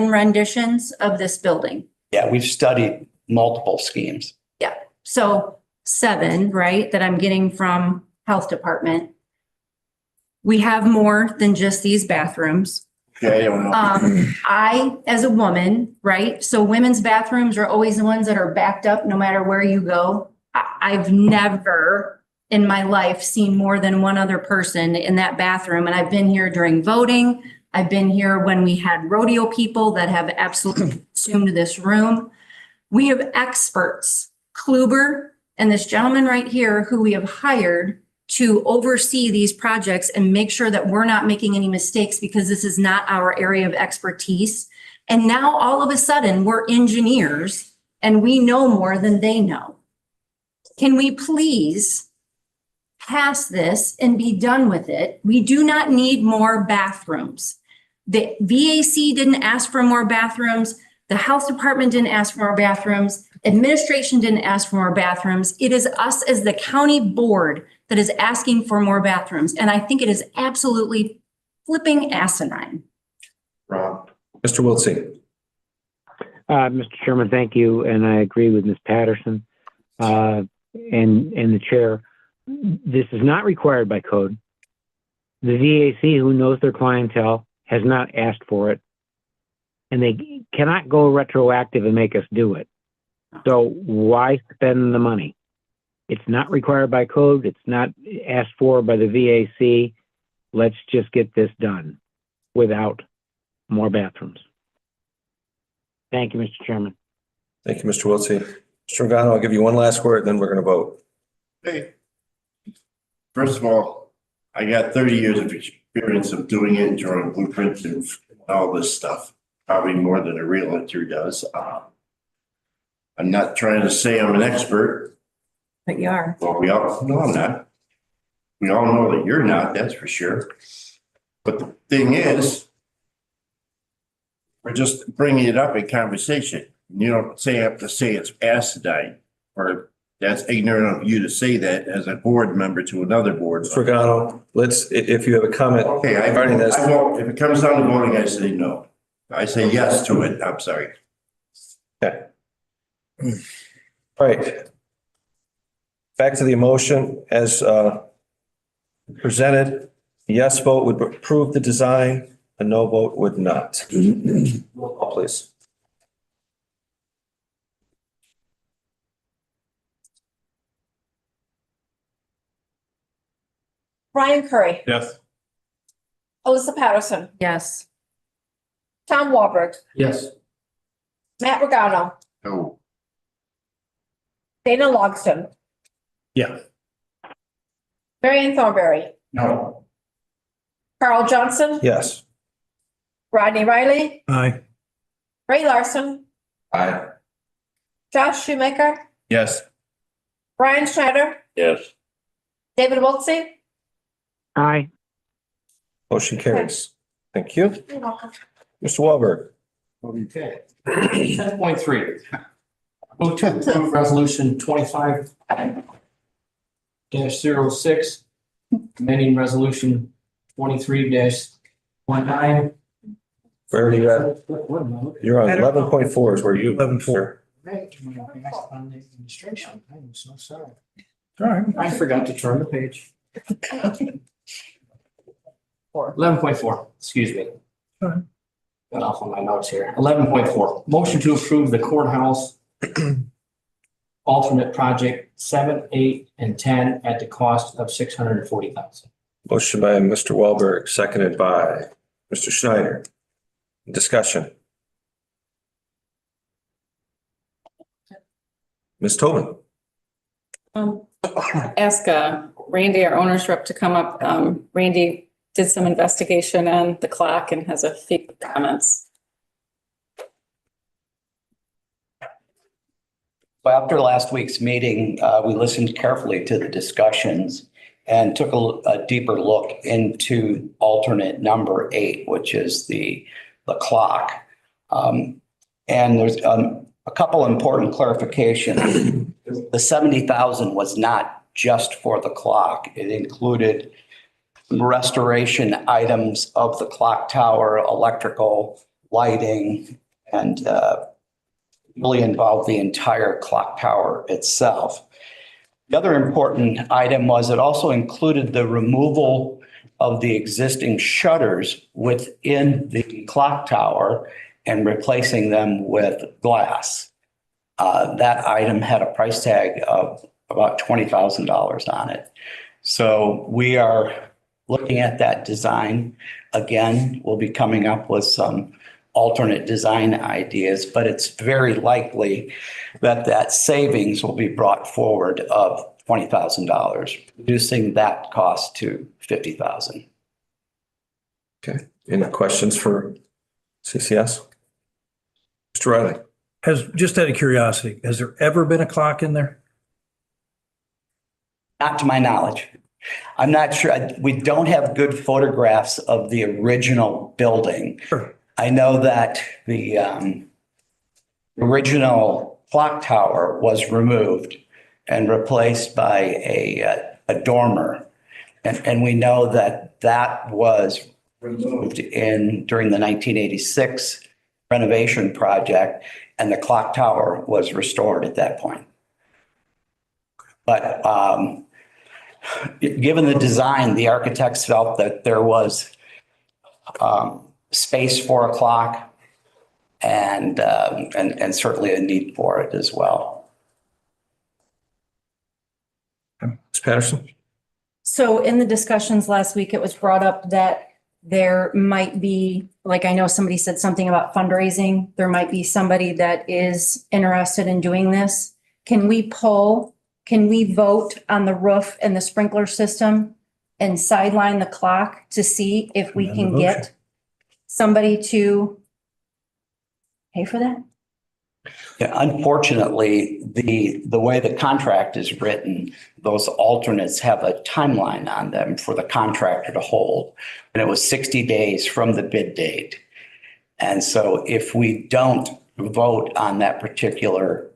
renditions of this building. Yeah, we've studied multiple schemes. Yeah. So 7, right, that I'm getting from Health Department. We have more than just these bathrooms. Okay, I don't know. I, as a woman, right, so women's bathrooms are always the ones that are backed up no matter where you go. I've never in my life seen more than one other person in that bathroom. And I've been here during voting. I've been here when we had rodeo people that have absolutely consumed this room. We have experts, Kluber and this gentleman right here, who we have hired to oversee these projects and make sure that we're not making any mistakes because this is not our area of expertise. And now all of a sudden we're engineers and we know more than they know. Can we please pass this and be done with it? We do not need more bathrooms. The VAC didn't ask for more bathrooms. The health department didn't ask for more bathrooms. Administration didn't ask for more bathrooms. It is us as the county board that is asking for more bathrooms. And I think it is absolutely flipping asinine. Rob. Mr. Wiltse. Mr. Chairman, thank you. And I agree with Ms. Patterson and the chair. This is not required by code. The VAC, who knows their clientele, has not asked for it. And they cannot go retroactive and make us do it. So why spend the money? It's not required by code. It's not asked for by the VAC. Let's just get this done without more bathrooms. Thank you, Mr. Chairman. Thank you, Mr. Wiltse. Mr. Regano, I'll give you one last word, then we're going to vote. Hey. First of all, I got 30 years of experience of doing it, drawing blueprints and all this stuff. Probably more than a realtor does. I'm not trying to say I'm an expert, But you are. but no, I'm not. We all know that you're not, that's for sure. But the thing is, we're just bringing it up in conversation. You don't have to say it's acidine, or that's ignorant of you to say that as a board member to another board. Mr. Regano, if you have a comment Okay, regarding this. I vote, if it comes down to voting, I say no. I say yes to it, I'm sorry. Okay. All right. Back to the motion as presented. A yes vote would approve the design, a no vote would not. Roll call, please. Brian Curry, Yes. Alyssa Patterson, Yes. Tom Walberg, Yes. Matt Regano, No. Dana Logston, Yeah. Marion Thornberry, No. Carl Johnson, Yes. Rodney Riley, Aye. Ray Larson, Aye. Josh Shoemaker, Yes. Brian Schneider, Yes. David Wiltsey. Aye. Motion carries. Thank you. You're welcome. Mr. Wahlberg. Okay. 10.3. Move to approve resolution 25-06, amending resolution 23-19. Where are you at? You're on 11.4 is where you. 11.4. Right, on the administration. I'm so sorry. All right. I forgot to turn the page. 11.4, excuse me. Alright. Got off on my notes here. 11.4, motion to approve the courthouse alternate project 7, 8, and 10 at the cost of $640,000. Motion by Mr. Wahlberg, seconded by Mr. Schneider. Discussion. Ms. Tobin. Ask Randy, our owner's rep, to come up. Randy did some investigation on the clock and has a few comments. Well, after last week's meeting, we listened carefully to the discussions and took a deeper look into alternate number 8, which is the clock. And there's a couple important clarifications. The 70,000 was not just for the clock. It included restoration items of the clock tower, electrical, lighting, and really involved the entire clock tower itself. The other important item was it also included the removal of the existing shutters within the clock tower and replacing them with glass. That item had a price tag of about $20,000 on it. So we are looking at that design. Again, we'll be coming up with some alternate design ideas, but it's very likely that that savings will be brought forward of $20,000, reducing that cost to $50,000. Okay. Any questions for CCS? Mr. Riley. Just out of curiosity, has there ever been a clock in there? Not to my knowledge. I'm not sure. We don't have good photographs of the original building. Sure. I know that the original clock tower was removed and replaced by a dormer. And we know that that was removed during the 1986 renovation project, and the clock tower was restored at that point. But given the design, the architects felt that there was space for a clock and certainly a need for it as well. Ms. Patterson. So in the discussions last week, it was brought up that there might be, like, I know somebody said something about fundraising. There might be somebody that is interested in doing this. Can we vote on the roof and the sprinkler system and sideline the clock to see if we can get somebody to pay for that? Yeah, unfortunately, the way the contract is written, those alternates have a timeline on them for the contractor to hold. And it was 60 days from the bid date. And so if we don't vote on that particular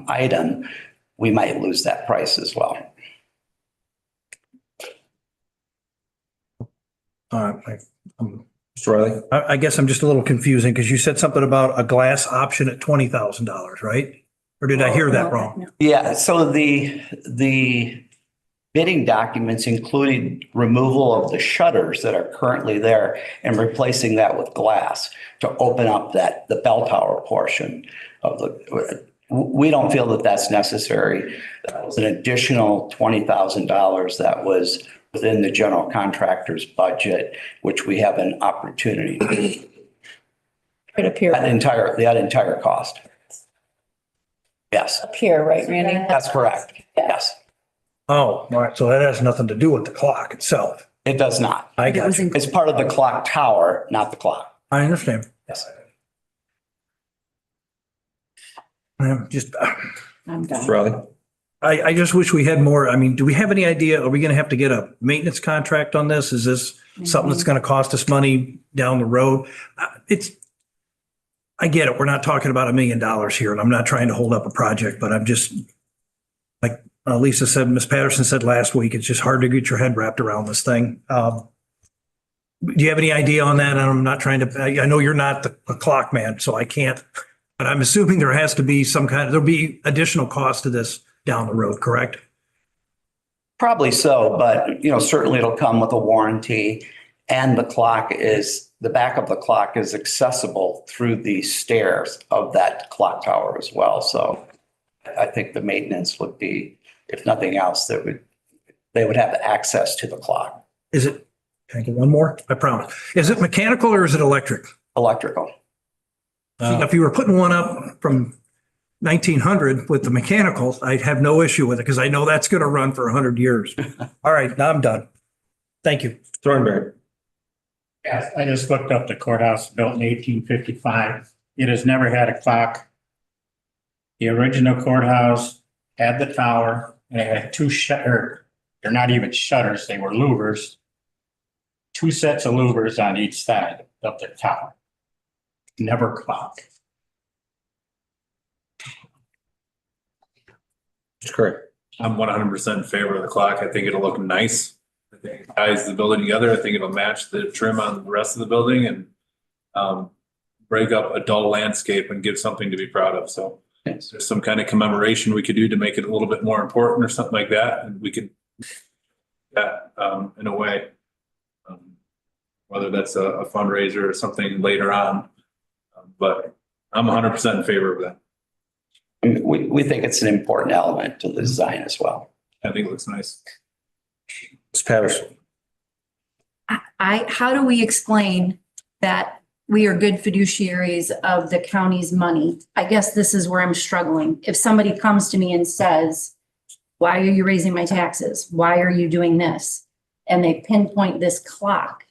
item, we might lose that price as well. Mr. Riley? I guess I'm just a little confusing because you said something about a glass option at $20,000, right? Or did I hear that wrong? Yeah, so the bidding documents included removal of the shutters that are currently there and replacing that with glass to open up the bell tower portion of the, we don't feel that that's necessary. That was an additional $20,000 that was within the general contractor's budget, which we have an opportunity to Right up here. that entire cost. Yes, Up here, right, Randy? that's correct. Yes, Oh, all right. So that has nothing to do with the clock itself. it does not. I got you. It's part of the clock tower, not the clock. I understand. Yes. I'm just, I'm done. Mr. Riley? I just wish we had more. I mean, do we have any idea? Are we going to have to get a maintenance contract on this? Is this something that's going to cost us money down the road? I get it. We're not talking about $1 million here, and I'm not trying to hold up a project, but I'm just, like Lisa said, Ms. Patterson said last week, it's just hard to get your head wrapped around this thing. Do you have any idea on that? And I'm not trying to, I know you're not a clock man, so I can't, but I'm assuming there has to be there'll be additional cost to this down the road, correct? Probably so, but certainly it'll come with a warranty, and the back of the clock is accessible through the stairs of that clock tower as well. So I think the maintenance would be, if nothing else, they would have access to the clock. Is it, can I get one more? I promise. Is it mechanical or is it electric? Electrical. If you were putting one up from 1900 with the mechanical, I'd have no issue with it because I know that's going to run for 100 years. All right, now I'm done. Thank you. Thornberry? Yes, I just looked up the courthouse built in 1855. It has never had a clock. The original courthouse had the tower and it had two shutters. They're not even shutters, they were louvers. Two sets of louvers on each side of the tower. Never clock. Mr. Curry? I'm 100% in favor of the clock. I think it'll look nice. I think it ties the building together. I think it'll match the trim on the rest of the building and break up a dull landscape and give something to be proud of. So there's some kind of commemoration we could do to make it a little bit more important or something like that. And we could, in a way, whether that's a fundraiser or something later on. But I'm 100% in favor of that. I mean, we think it's an important element to the design as well. I think it looks nice. Ms. Patterson? How do we explain that we are good fiduciaries of the county's money? I guess this is where I'm struggling. If somebody comes to me and says, why are you raising my taxes? Why are you doing this? And they pinpoint this clock.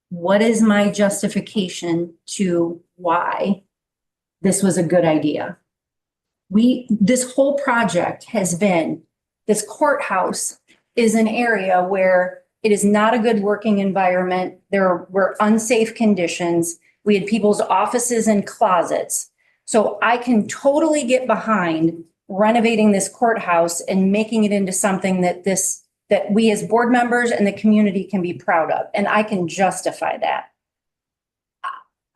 What is my justification to why this was a good idea? This whole project has been, this courthouse is an area where it is not a good working environment. There were unsafe conditions. We had people's offices and closets. So I can totally get behind renovating this courthouse and making it into something that we as board members and the community can be proud of. And I can justify that.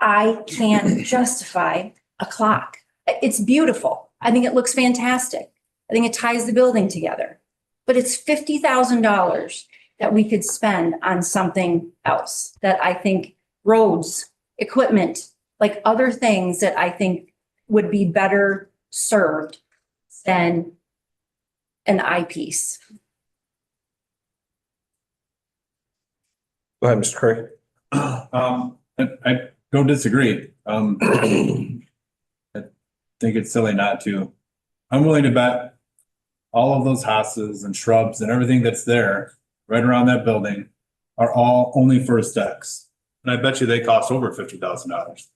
I can't justify a clock. It's beautiful. I think it looks fantastic. I think it ties the building together. But it's $50,000 that we could spend on something else that I think roads, equipment, like other things that I think would be better served than an eyepiece. Go ahead, Mr. Curry. I don't disagree. I think it's silly not to. I'm willing to bet all of those houses and shrubs and everything that's there right around that building are all only for aesthetics. And I bet you they cost over $50,000.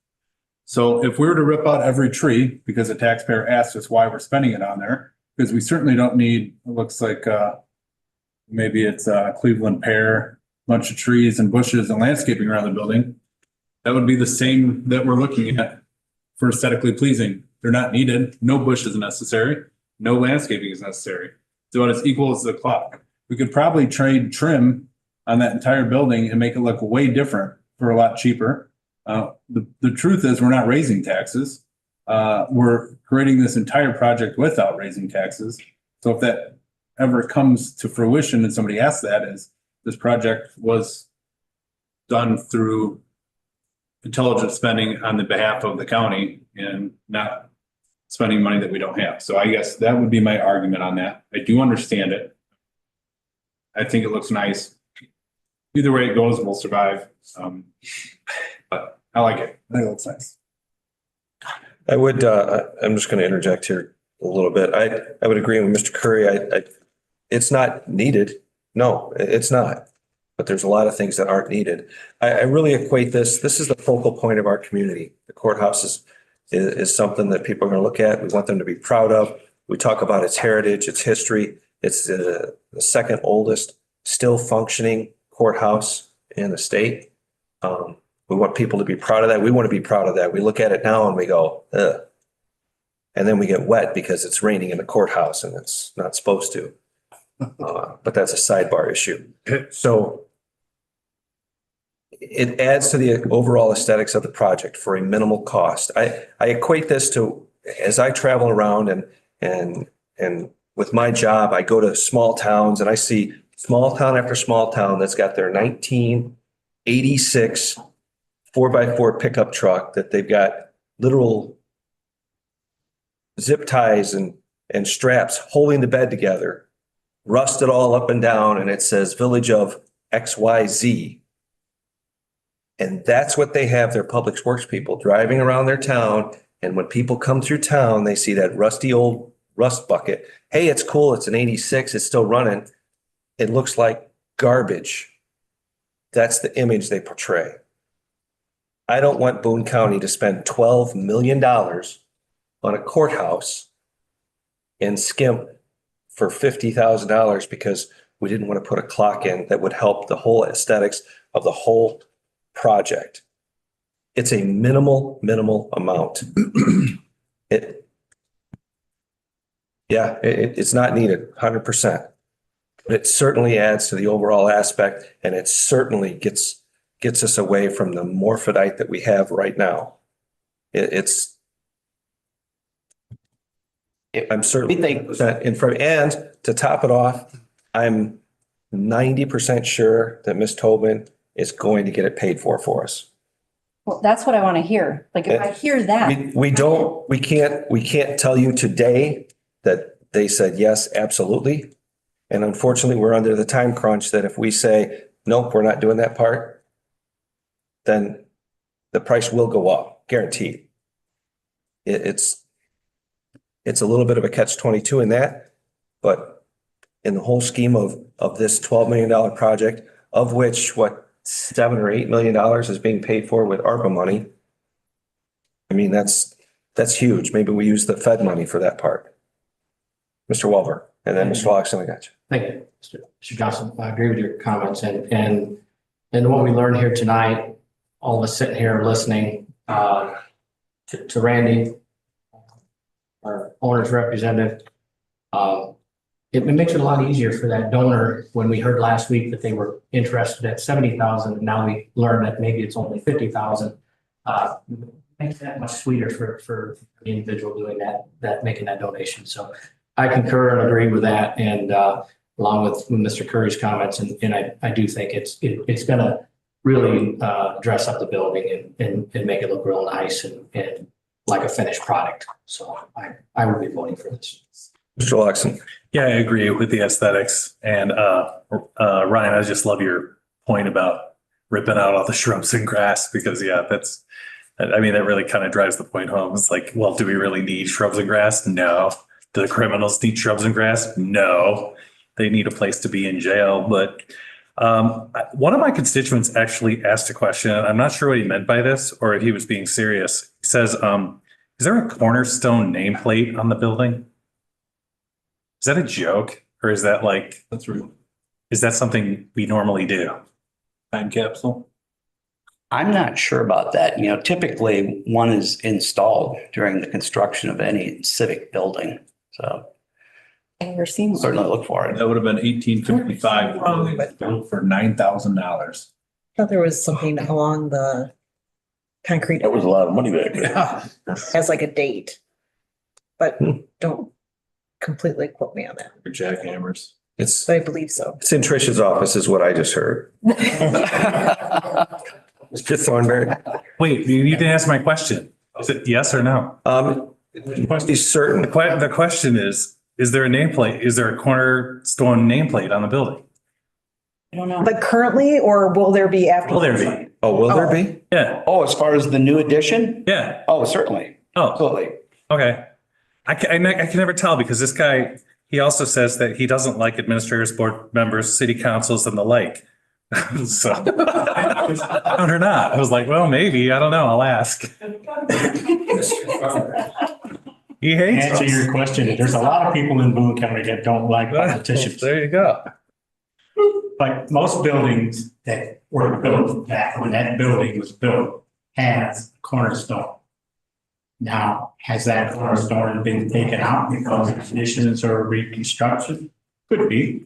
So if we were to rip out every tree because a taxpayer asked us why we're spending it on there, because we certainly don't need, it looks like, maybe it's Cleveland pear, bunch of trees and bushes and landscaping around the building. That would be the same that we're looking at for aesthetically pleasing. They're not needed. No bush is necessary. No landscaping is necessary. So it's equal as the clock. We could probably trade trim on that entire building and make it look way different for a lot cheaper. The truth is we're not raising taxes. We're creating this entire project without raising taxes. So if that ever comes to fruition and somebody asks that, is this project was done through intelligent spending on the behalf of the county and not spending money that we don't have. So I guess that would be my argument on that. I do understand it. I think it looks nice. Either way it goes, we'll survive. But I like it. I think it looks nice. I would, I'm just going to interject here a little bit. I would agree with Mr. Curry. It's not needed. No, it's not. But there's a lot of things that aren't needed. I really equate this. This is the focal point of our community. The courthouse is something that people are going to look at. We want them to be proud of. We talk about its heritage, its history. It's the second oldest still functioning courthouse in the state. We want people to be proud of that. We want to be proud of that. We look at it now and we go, ugh. And then we get wet because it's raining in the courthouse and it's not supposed to. But that's a sidebar issue. So it adds to the overall aesthetics of the project for a minimal cost. I equate this to, as I travel around and with my job, I go to small towns and I see small town after small town that's got their 1986 4x4 pickup truck that they've got literal zip ties and straps holding the bed together, rusted all up and down, and it says Village of XYZ. And that's what they have their public works people driving around their town. And when people come through town, they see that rusty old rust bucket. Hey, it's cool. It's an 86. It's still running. It looks like garbage. That's the image they portray. I don't want Boone County to spend $12 million on a courthouse and skimp for $50,000 because we didn't want to put a clock in that would help the whole aesthetics of the whole project. It's a minimal amount. It's not needed 100%. But it certainly adds to the overall aspect, and it certainly gets us away from the morphodite that we have right now. I'm certainly in front. And to top it off, I'm 90% sure that Ms. Tobin is going to get it paid for us. Well, that's what I want to hear. Like, if I hear that. We can't tell you today that they said yes, absolutely. And unfortunately, we're under the time crunch that if we say, nope, we're not doing that part, then the price will go up, guaranteed. It's a little bit of a catch-22 in that, but in the whole scheme of this $12 million project, of which $7 or $8 million is being paid for with ARPA money. I mean, that's huge. Maybe we use the Fed money for that part. Mr. Walber, and then Mr. Loxton, I got you. Thank you, Mr. Johnson. I agree with your comments and what we learned here tonight, all of us sitting here listening, to Randy, our owner's representative. It makes it a lot easier for that donor when we heard last week that they were interested at 70,000. And now we learned that maybe it's only 50,000. Makes that much sweeter for the individual doing that making that donation. So I concur and agree with that. And along with Mr. Curry's comments, and I do think it's going to really dress up the building and make it look real nice and like a finished product. So I would be voting for this. Mr. Loxton. Yeah, I agree with the aesthetics. And Ryan, I just love your point about ripping out all the shrubs and grass because that really kind of drives the point home. It's like, well, do we really need shrubs and grass? No. Do the criminals need shrubs and grass? No. They need a place to be in jail. But One of my constituents actually asked a question. I'm not sure what he meant by this or if he was being serious. He says, is there a cornerstone nameplate on the building? Is that a joke or is that like, That's real. is that something we normally do? Time capsule. I'm not sure about that. You know, typically one is installed during the construction of any civic building. So Never seen one. certainly look for it. That would have been 1855. Built for $9,000. Thought there was something along the concrete. That was a lot of money back then. Yeah. Has like a date. But don't completely quote me on that, For jackhammers. It's, but I believe so. it's in Trish's office is what I just heard. Mr. Thornberry. Wait, you didn't answer my question. Is it yes or no? He's certain. The question is there a nameplate? Is there a cornerstone nameplate on the building? I don't know. But currently, or will there be after? Will there be? Oh, will there be? Yeah. Oh, as far as the new addition? Yeah. Oh, certainly. Oh, Absolutely. okay. I can never tell because this guy, he also says that he doesn't like administrators, board members, city councils and the like. So down or not, I was like, well, maybe, I don't know. I'll ask. He hates Answer us. your question. There's a lot of people in Boone County that don't like politicians. There you go. But most buildings that were built back when that building was built has cornerstone. Now, has that cornerstone been taken out because of additions or reconstruction? Could be.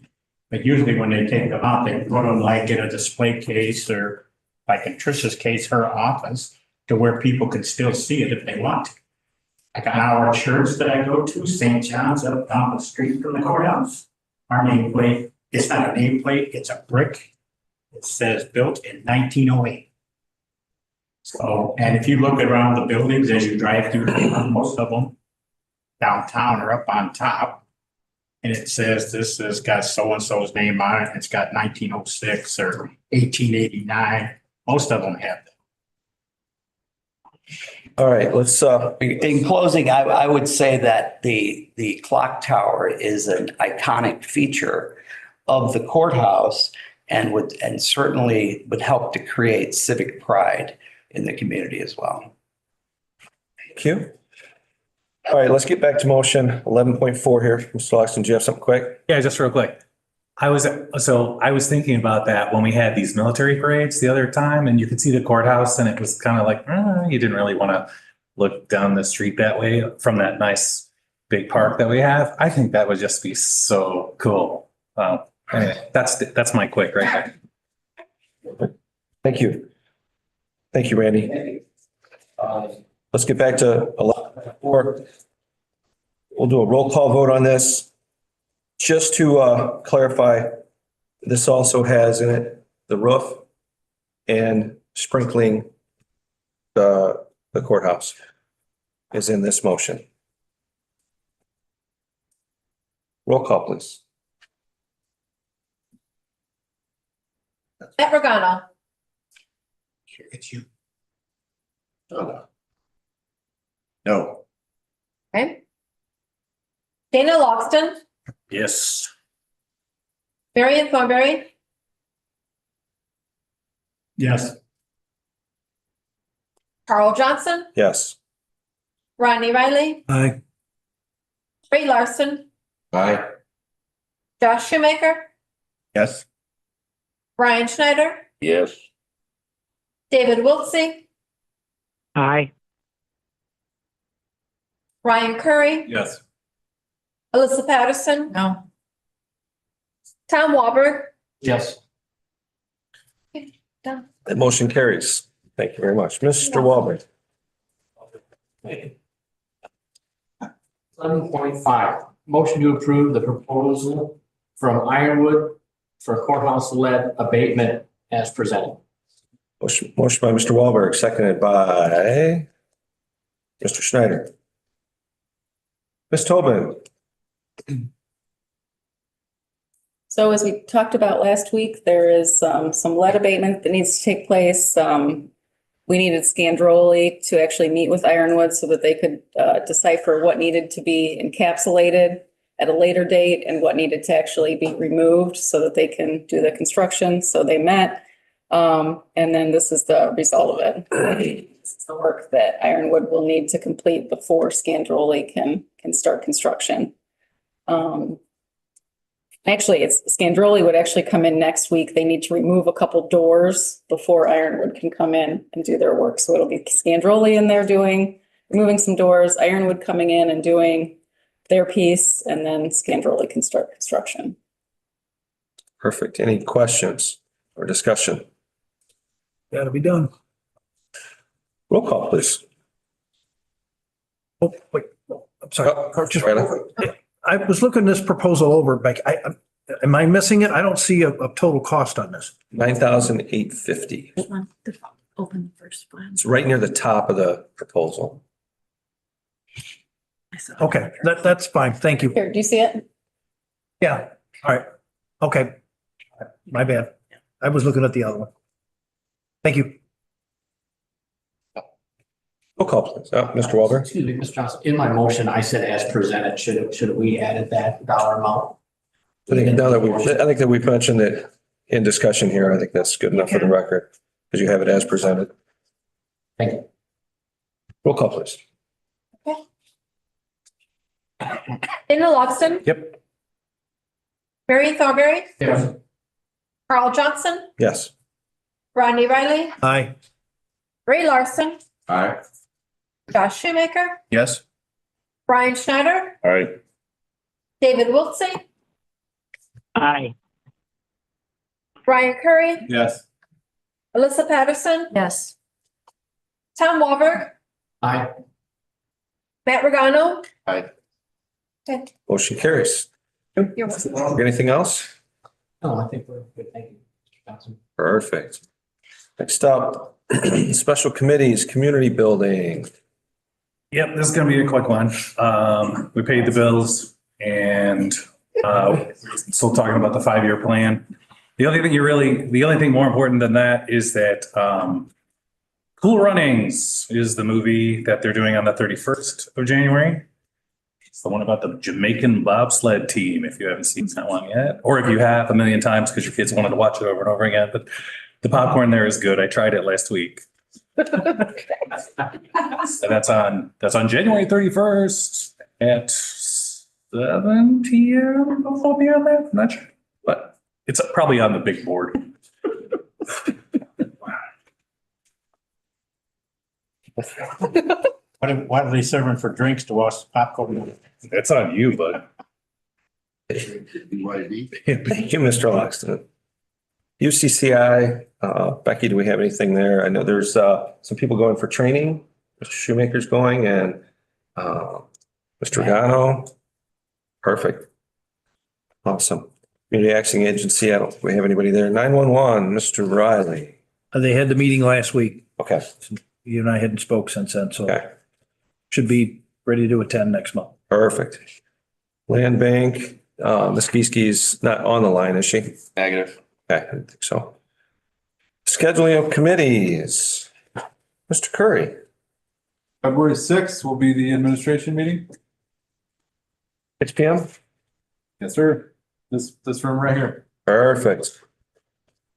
But usually when they take them out, they put them like in a display case or like in Trish's case, her office, to where people can still see it if they want to. Like on our church that I go to, St. John's up down the street from the courthouse. Our nameplate, it's not a nameplate, it's a brick. It says built in 1908. So, and if you look around the buildings as you drive through, most of them downtown or up on top, and it says this has got so-and-so's name on it, it's got 1906 or 1889. Most of them have that. All right, let's, In closing, I would say that the clock tower is an iconic feature of the courthouse and certainly would help to create civic pride in the community as well. thank you. All right, let's get back to motion 11.4 here. Mr. Loxton, do you have something quick? Yeah, just real quick. I was thinking about that when we had these military parades the other time and you could see the courthouse and it was kind of like, you didn't really want to look down the street that way from that nice big park that we have. I think that would just be so cool. Anyway, that's my quick right there. Thank you. Thank you, Randy. Let's get back to 11.4. We'll do a roll call vote on this. Just to clarify, this also has in it the roof and sprinkling the courthouse is in this motion. Roll call, please. Matt Regano, It's you. No. okay? Dana Logston, Yes. Marion Thornberry, Yes. Carl Johnson, Yes. Ronnie Riley, Aye. Ray Larson, Aye. Josh Shoemaker, Yes. Brian Schneider, Yes. David Wiltsey, Aye. Ryan Curry, Yes. Alyssa Patterson, No. Tom Walberg. Yes. Done. That motion carries. Thank you very much. Mr. Walberg. 11.5, motion to approve the proposal from Ironwood for courthouse lead abatement as presented. Motion by Mr. Walberg, seconded by Mr. Schneider. Ms. Tobin. So as we talked about last week, there is some lead abatement that needs to take place. We needed Scandrolli to actually meet with Ironwood so that they could decipher what needed to be encapsulated at a later date and what needed to actually be removed so that they can do the construction. So they met. And then this is the result of it. This is the work that Ironwood will need to complete before Scandrolli can start construction. Actually, Scandrolli would actually come in next week. They need to remove a couple doors before Ironwood can come in and do their work. So it'll be Scandrolli in there removing some doors, Ironwood coming in and doing their piece, and then Scandrolli can start construction. Perfect. Any questions or discussion? Got to be done. Roll call, please. Oh, wait, I'm sorry. Just- Right on. I was looking this proposal over, Beck. Am I missing it? I don't see a total cost on this. $9,850. Open the first one. It's right near the top of the proposal. Okay, that's fine. Thank you. Here, do you see it? Yeah, all right. Okay. My bad. I was looking at the other one. Thank you. Roll call, please. Mr. Walber. Excuse me, Mr. Johnson, in my motion, I said as presented, should we added that dollar amount? I think that we've mentioned it in discussion here. I think that's good enough for the record because you have it as presented. Thank you. Roll call, please. Dana Logston, Yep. Marion Thornberry, Yes. Carl Johnson, Yes. Rodney Riley, Aye. Ray Larson, Aye. Josh Shoemaker, Yes. Brian Schneider, All right. David Wiltsey, Aye. Brian Curry, Yes. Alyssa Patterson, Yes. Tom Walberg, Aye. Matt Regano. Aye. Okay. Motion carries. You're welcome. Anything else? No, I think we're good. Thank you, Mr. Johnson. Perfect. Next up, special committees, community building. Yep, this is gonna be a quick one. We paid the bills and still talking about the 5-year plan. The only thing more important than that is that Cool Runnings is the movie that they're doing on the 31st of January. It's the one about the Jamaican bobsled team, if you haven't seen that one yet, or if you have a million times because your kids wanted to watch it over and over again. But the popcorn there is good. I tried it last week. And that's on January 31st at 7 p.m. I'll be on that. I'm not sure, but it's probably on the big board. What are they serving for drinks to watch popcorn? It's on you, bud. Thank you, Mr. Loxton. UCCI, Becky, do we have anything there? I know there's some people going for training. Mr. Shoemaker's going and Mr. Regano. Perfect. Awesome. Community Action Agency, I don't think we have anybody there. 911, Mr. Riley. They had the meeting last week. Okay. You and I hadn't spoke since then, so Okay. should be ready to attend next month. Perfect. Land Bank, Ms. Geeski's not on the line, is she? Negative. Okay, I didn't think so. Scheduling of committees. Mr. Curry. February 6th will be the administration meeting. 6 p.m.? Yes, sir. This room right here. Perfect.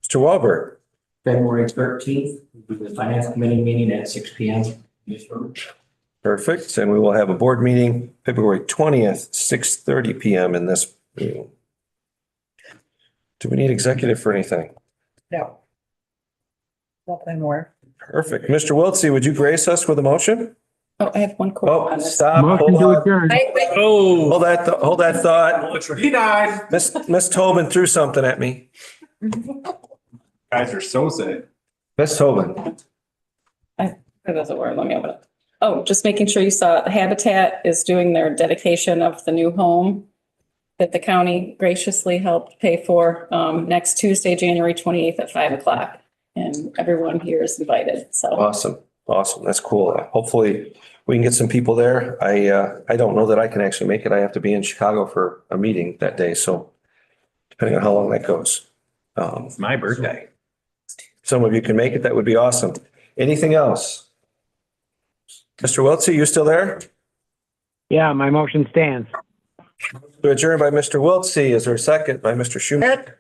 Mr. Walber. February 13th, will be the finance committee meeting at 6 p.m. Yes, sir. Perfect. And we will have a board meeting February 20th, 6:30 p.m. in this room. Do we need executive for anything? No. Nothing more. Perfect. Mr. Wiltsey, would you grace us with a motion? Oh, I have one quote Oh, on this. stop. Motion Hold to on. adjourn. Oh, hold that thought. He died. Miss Tobin threw something at me. Guys are so sick. Miss Tobin. That doesn't work. Let me open it. Oh, just making sure you saw Habitat is doing their dedication of the new home that the county graciously helped pay for next Tuesday, January 28th at 5:00. And everyone here is invited. So Awesome. Awesome. That's cool. Hopefully we can get some people there. I don't know that I can actually make it. I have to be in Chicago for a meeting that day. So depending on how long that goes. It's my birthday. Some of you can make it. That would be awesome. Anything else? Mr. Wiltsey, you still there? Yeah, my motion stands. To adjourn by Mr. Wiltsey. Is there a second by Mr. Schmidt?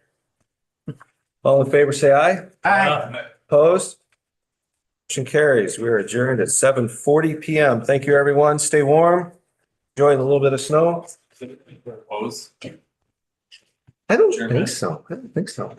All in favor, say aye. Opposed? Motion carries. We are adjourned at 7:40 PM. Thank you, everyone. Stay warm. Enjoy the little bit of snow. Oppose? I don't think so. I don't think so.